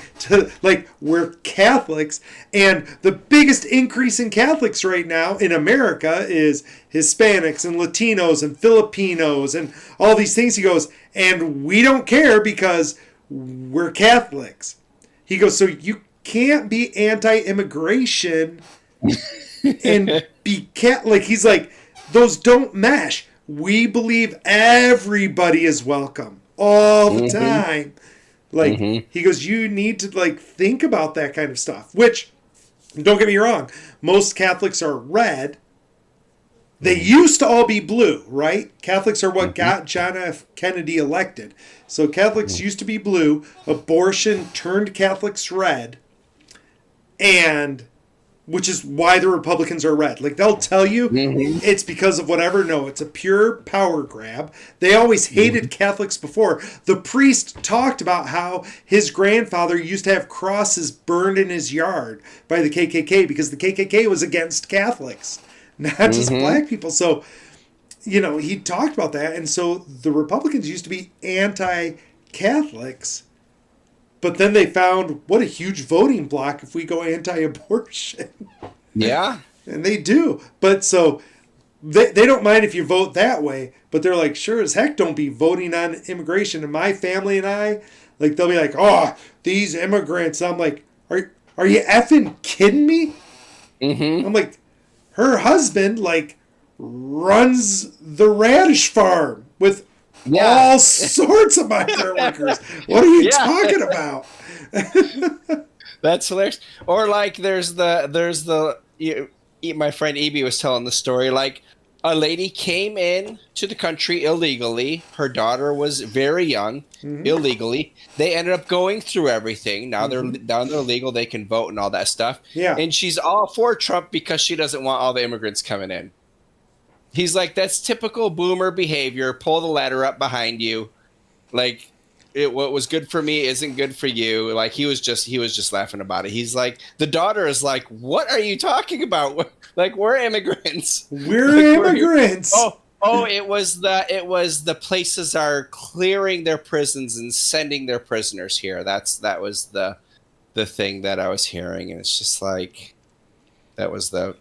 we're Catholics. And the biggest increase in Catholics right now in America is Hispanics and Latinos and Filipinos and all these things. He goes, and we don't care because we're Catholics. He goes, so you can't be anti-immigration and be like he's like, those don't mesh. We believe everybody is welcome all the Mm-hmm. time. Like Mm-hmm. he goes, you need to like think about that kind of stuff. Which, don't get me wrong, most Catholics are red. They used to all be blue, right? Catholics are what Mm-hmm. got John F. Kennedy elected. So Catholics used to be blue. Abortion turned Catholics red, and which is why the Republicans are red. Like they'll tell you Mm-hmm. it's because of whatever. No, it's a pure power grab. They always Mm-hmm. hated Catholics before. The priest talked about how his grandfather used to have crosses burned in his yard by the KKK because the KKK was against Catholics, not just Mm-hmm. black people. So, he talked about that. And so the Republicans used to be anti Catholics. But then they found what a huge voting block if we go anti abortion. Yeah. And they do. But so they don't mind if you vote that way, but they're like, sure as heck don't be voting on immigration. And my family and I, like, they'll be like, oh, these immigrants. I'm like, are you effing kidding me? Mm-hmm. I'm like, her husband, like, runs the radish farm with Yeah. all sorts of migrant workers. What are you Yeah. talking about? That's hilarious. Or like my friend Evie was telling the story, like a lady came in to the country illegally. Her daughter was very young, illegally. They ended up going through everything. Now they're legal, they can vote and all that stuff. Yeah. And she's all for Trump because she doesn't want all the immigrants coming in. He's like, that's typical boomer behavior. Pull the ladder up behind you. Like, what was good for me isn't good for you. Like he was just laughing about it. He's like, the daughter is like, what are you talking about? Like we're immigrants. We're Like, immigrants. it was the places are clearing their prisons and sending their prisoners here. That was the thing that I was hearing, and it's just like that was the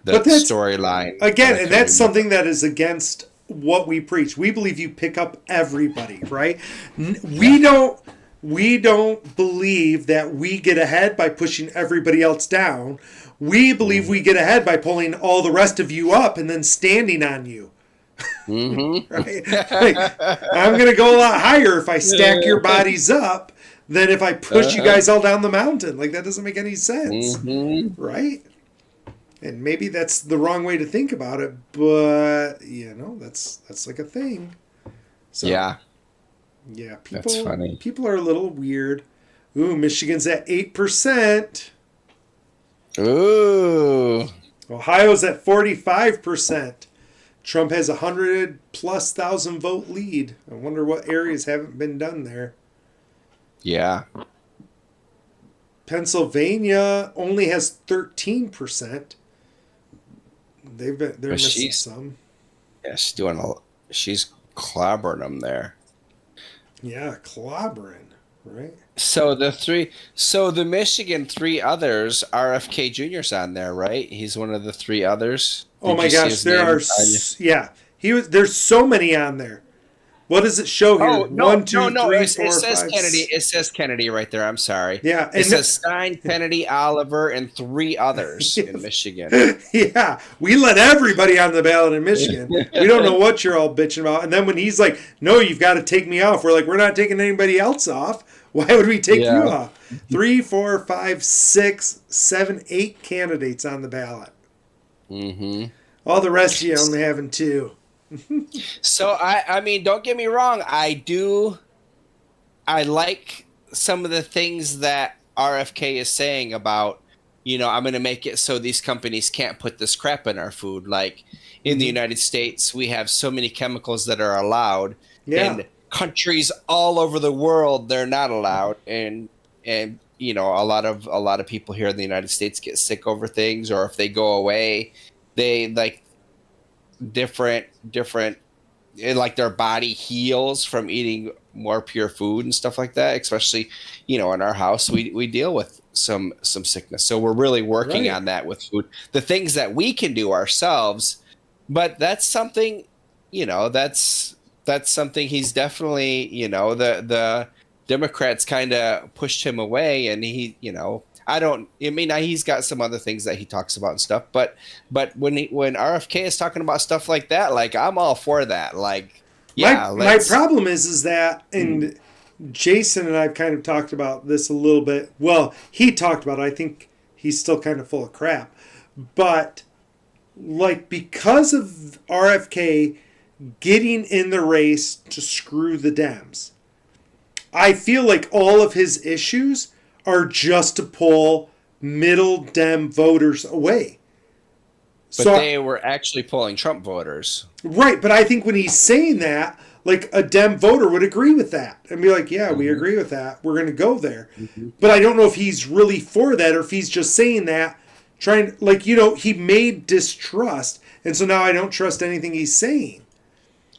But that's, storyline. again, that I and couldn't that's remember. something that is against what we preach. We believe you pick up everybody, right? We don't believe that we get ahead by pushing everybody else down. We believe we get ahead by pulling all the rest of you up and then standing on you. Mm-hmm. Right? Like, I'm going to go a lot higher if I stack your bodies up than if I push you Uh-huh. guys all down the mountain. Like that doesn't make any sense, Mm-hmm. right? And maybe that's the wrong way to think about it, but that's like a thing. So Yeah, yeah, that's funny. people are a little weird. Ooh, Michigan's at 8%. Ooh. Ohio's at 45%. Trump has 100,000+ vote lead. I wonder what areas haven't been done there. Yeah. Pennsylvania only has 13%. They're But missing some. she's doing she's clobbering them there. Yeah, clobbering, right? So the Michigan three others, RFK Jr.'s on there, right? He's one of the three others. Oh Did my you see gosh, his there name? are yeah. There's so many on there. What does it show here? Oh no, One, two, no! three, It four, says five. Kennedy. It says Kennedy right there. I'm sorry. Yeah, It and says Stein, Kennedy, Oliver, and three others in Michigan. yeah, we let everybody on the ballot in Michigan. We don't know what you're all bitching about. And then when he's like, "No, you've got to take me off," we're like, "We're not taking anybody else off. Why would we take you Yeah. off?" 3, 4, 5, 6, 7, 8 candidates on the ballot. Mm-hmm. All the rest of you only having 2. So I mean, don't get me wrong. I like some of the things that RFK is saying about, I'm going to make it so these companies can't put this crap in our food. Like in the United States, we have so many chemicals that are allowed, Yeah. and countries all over the world they're not allowed. And a lot of people here in the United States get sick over things, or if they go away, they like different like their body heals from eating more pure food and stuff like that. Especially, in our house, we deal with some sickness, so we're really working Right. on that with food. The things that we can do ourselves, but that's something, that's something he's definitely, the Democrats kind of pushed him away, and he, I don't. I mean, he's got some other things that he talks about and stuff. But when RFK is talking about stuff like that, like I'm all for that. Like, yeah, My let's. problem is that, and Jason and I've kind of talked about this a little bit. Well, he talked about it. I think he's still kind of full of crap. But like because of RFK getting in the race to screw the Dems, I feel like all of his issues are just to pull middle Dem voters away. But So they were actually polling Trump voters. right, but I think when he's saying that, like a Dem voter would agree with that and be like, "Yeah, we agree with that. We're going to go there." But I don't know if he's really for that or if he's just saying that, trying like he made distrust, and so now I don't trust anything he's saying.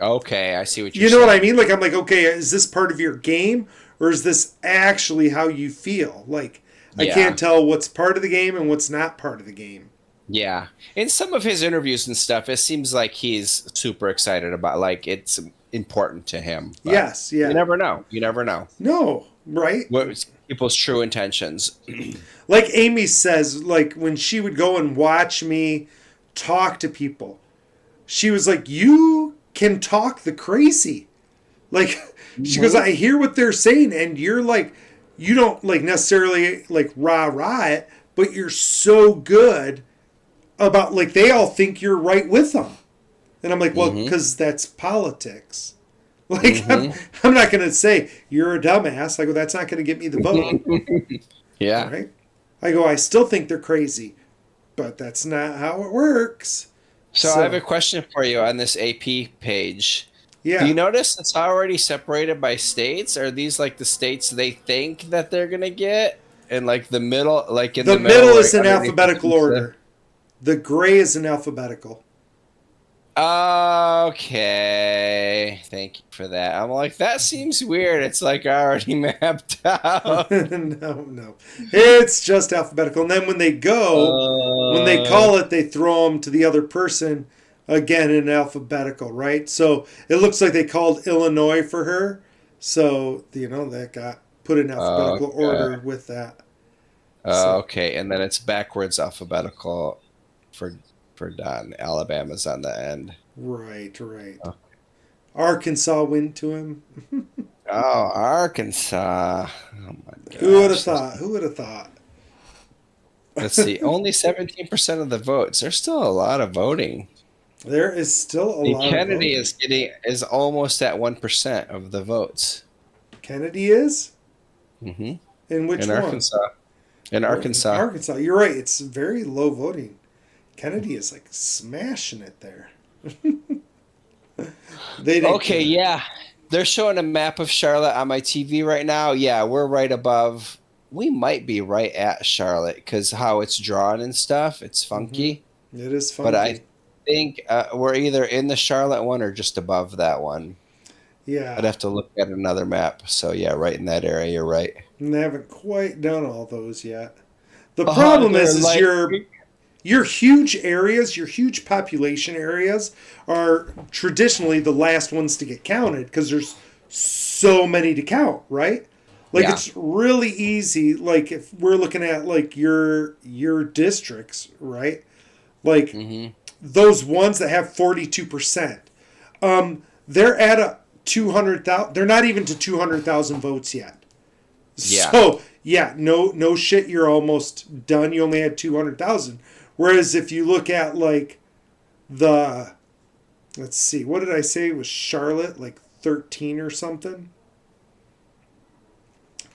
Okay, I see what you're You know saying. what I mean? Like I'm like, okay, is this part of your game or is this actually how you feel? Like I Yeah. can't tell what's part of the game and what's not part of the game. Yeah. In some of his interviews and stuff, it seems like he's super excited about like it's important to him. But Yes, yeah. you never know. You never know No, right? what people's true intentions. Like Amy says, like when she would go and watch me talk to people, she was like, "You can talk the crazy." Like she goes, "I hear what they're saying, and you're like, you don't like necessarily like rah it, but you're so good about like they all think you're right with them." And I'm like, "Well, because that's politics." Like I'm not gonna say you're a dumbass. I go, "That's not gonna get me the vote." Yeah. Right? I go, I still think they're crazy, but that's not how it works. So I have a question for you on this AP page. Yeah. Do you notice it's already separated by states? Are these like the states they think that they're gonna get? And like the middle, like in the the middle is right in underneath alphabetical the pizza? order. The gray is in alphabetical. Okay. Thank you for that. I'm like, that seems weird. It's like already mapped out. No. It's just alphabetical. And then when they call it, they throw them to the other person again in alphabetical, right? So it looks like they called Illinois for her. So, that got put in alphabetical Okay. order with that. So- Okay, and then it's backwards alphabetical for Don. Alabama's on the end. Right. Okay. Arkansas went to him. Oh, Arkansas. Oh my gosh. Who would have thought? Let's see. Only 17% of the votes. There's still a lot of voting. There is still a And lot Kennedy of is almost at 1% of the votes. Kennedy is? Mm-hmm. In which In one? Arkansas. In Arkansas. Arkansas. You're right. It's very low voting. Kennedy is like smashing it there. They didn't Okay, care. yeah. They're showing a map of Charlotte on my TV right now. Yeah, we're right above. We might be right at Charlotte because how it's drawn and stuff. It's funky. It is funky. But I think we're either in the Charlotte one or just above that one. yeah. I'd have to look at another map. So, yeah, right in that area. You're right. And they haven't quite done all those yet. The problem is they're like- your huge areas, your huge population areas are traditionally the last ones to get counted because there's so many to count, right? Like Yeah. it's really easy. Like if we're looking at like your districts, right? Like Mhm. those ones that have 42%, they're at a 200,000. They're not even to 200,000 votes yet. Yeah. So yeah, no shit. You're almost done. You only had 200,000. Whereas if you look at like let's see, what did I say was Charlotte, like 13 or something,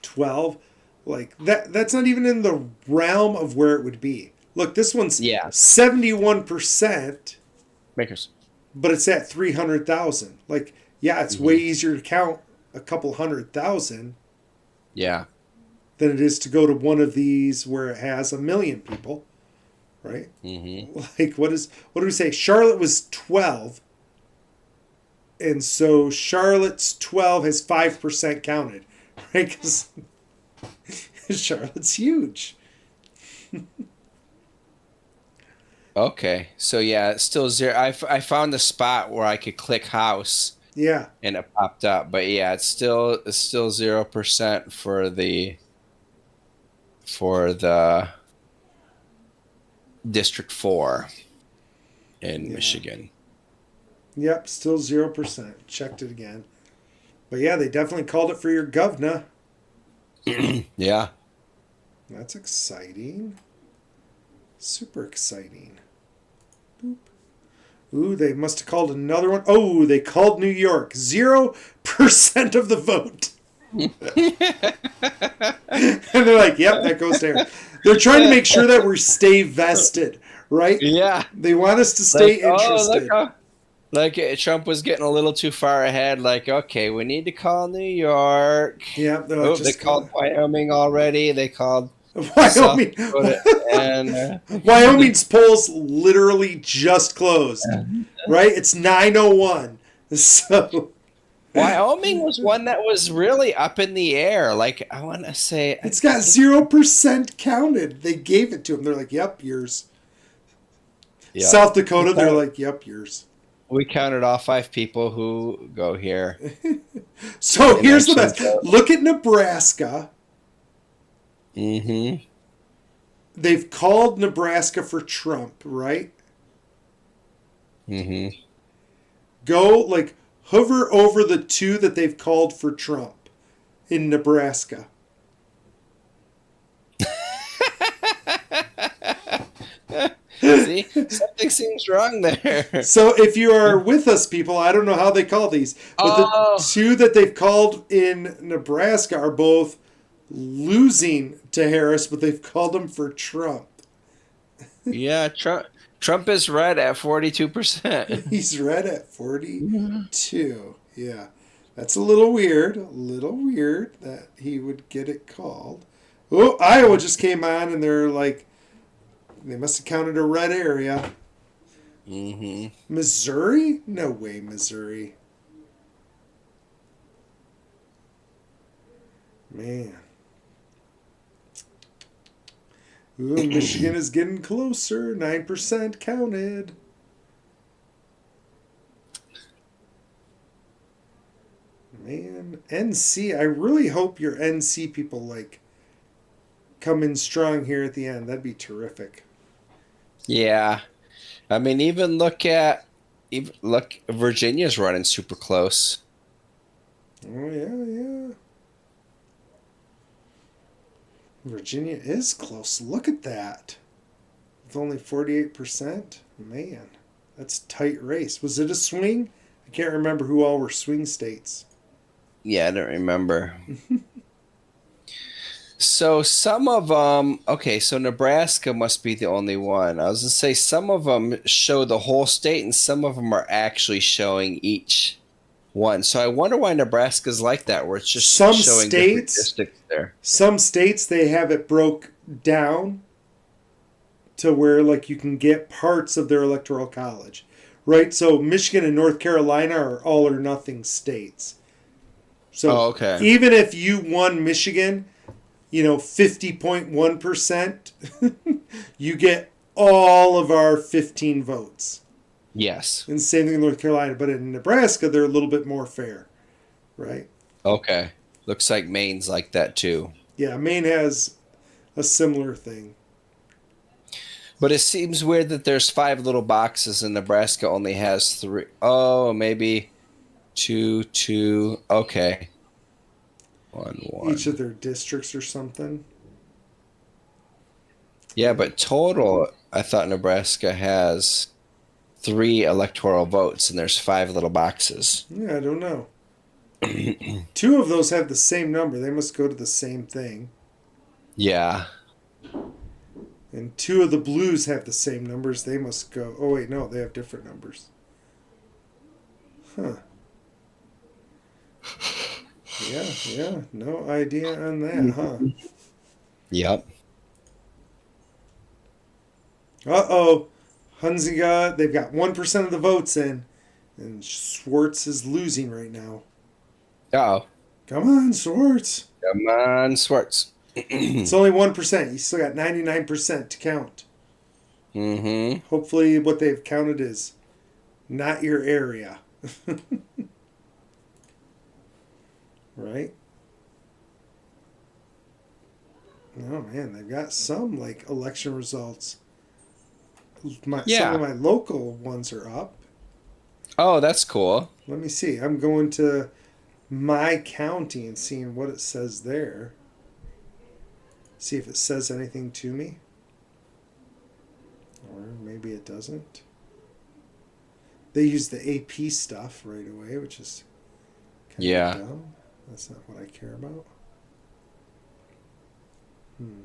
12, like that's not even in the realm of where it would be. Look, this one's Yeah. 71%, Makers. but it's at 300,000. Like, yeah, it's way easier to count a couple 100,000 Yeah. than it is to go to one of these where it has 1 million people, right? Mm-hmm. Like what do we say? Charlotte was 12, and so Charlotte's 12 has 5% counted, right? Because Charlotte's huge. Okay. So, yeah, it's still zero. I found a spot where I could click house. Yeah, And it popped up, but yeah, it's still 0% for the for the District 4 in Michigan. Yep, still 0%. Checked it again. But yeah, they definitely called it for your governor. Yeah. That's exciting. Super exciting. Boop. Ooh, they must have called another one. Oh, they called New York. 0% of the vote. And they're like, yep, that goes there. They're trying to make sure that we stay vested, right? Yeah. They want us to stay interested. Trump was getting a little too far ahead. Like, okay, we need to call New York. Yeah, Oh, they called Wyoming already. They called South Wyoming. Dakota, and Wyoming's polls literally just closed, right? It's 9:01. So Wyoming was one that was really up in the air. Like, I want to say it's got 0% counted. They gave it to them. They're like, "Yep, yours." Yeah. South Dakota, they're like, "Yep, yours." We counted all 5 people who go here. So here's the best. Look at Nebraska. Mm-hmm. They've called Nebraska for Trump, right? Mm-hmm. Go, like, hover over the 2 that they've called for Trump in Nebraska. See? Something seems wrong there. So if you are with us, people, I don't know how they call these, but the 2 that they've called in Nebraska are both losing to Harris, but they've called him for Trump. Yeah, Trump is red at 42%. He's red at 42. Yeah. That's a little weird. A little weird that he would get it called. Oh, Iowa just came on and they're like, they must have counted a red area. Mm-hmm. Missouri? No way, Missouri. Man. Ooh, Michigan is getting closer. 9% counted. Man, NC. I really hope your NC people like come in strong here at the end. That'd be terrific. Yeah. I mean, look, Virginia's running super close. Oh yeah. Virginia is close. Look at that. With only 48%. Man, that's a tight race. Was it a swing? I can't remember who all were swing states. Yeah, I don't remember. So some of them, okay, so Nebraska must be the only one. I was going to say some of them show the whole state and some of them are actually showing each one. So I wonder why Nebraska's like that, where it's just some showing states, different districts there. Some states, they have it broke down to where like you can get parts of their electoral college, right? So Michigan and North Carolina are all or nothing states. So okay. Even if you won Michigan, 50.1%, you get all of our 15 votes. Yes. And same thing in North Carolina. But in Nebraska, they're a little bit more fair, right? Okay. Looks like Maine's like that too. Yeah, Maine has a similar thing. But it seems weird that there's 5 little boxes and Nebraska only has 3. Oh, maybe 2. Okay. 1. Each of their districts or something. Yeah, but total, I thought Nebraska has 3 electoral votes and there's 5 little boxes. Yeah, I don't know. 2 of those have the same number. They must go to the same thing. Yeah. And 2 of the blues have the same numbers. They must go. Oh, wait, no, they have different numbers. Huh. Yeah. No idea on that, huh? Yep. Uh-oh. Hunziga, they've got 1% of the votes in. And Schwartz is losing right now. Uh-oh. Come on, Schwartz. Come on, Schwartz. It's only 1%. You still got 99% to count. Mm-hmm. Hopefully what they've counted is not your area. Right? Oh man, they've got some like election results. Some of Yeah. my local ones are up. Oh, that's cool. Let me see. I'm going to my county and seeing what it says there. See if it says anything to me. Or maybe it doesn't. They use the AP stuff right away, which is kind Yeah. of dumb. That's not what I care about. Hmm.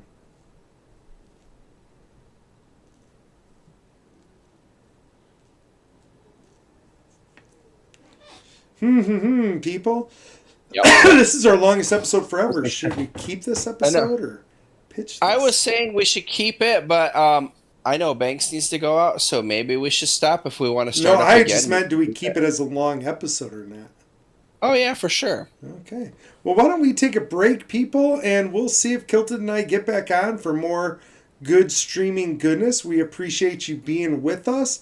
People. Yep. This is our longest episode forever. Should we keep this episode or pitch this? I was saying we should keep it, but I know Banks needs to go out, so maybe we should stop if we want to start No, up I again. just meant do we keep it as a long episode or not? Oh, yeah, for sure. Okay. Well, why don't we take a break, people, and we'll see if Kilton and I get back on for more good streaming goodness. We appreciate you being with us.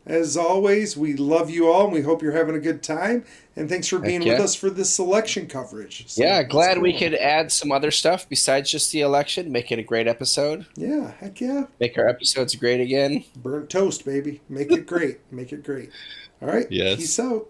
As always, we love you all, and we hope you're having a good time. And thanks for being with us for this election coverage. So yeah, glad we could add some other stuff besides just the election. Make it a great episode. Yeah, heck yeah. Make our episodes great again. Burnt toast, baby. Make it great. Make it great. All right. Yes. Peace out.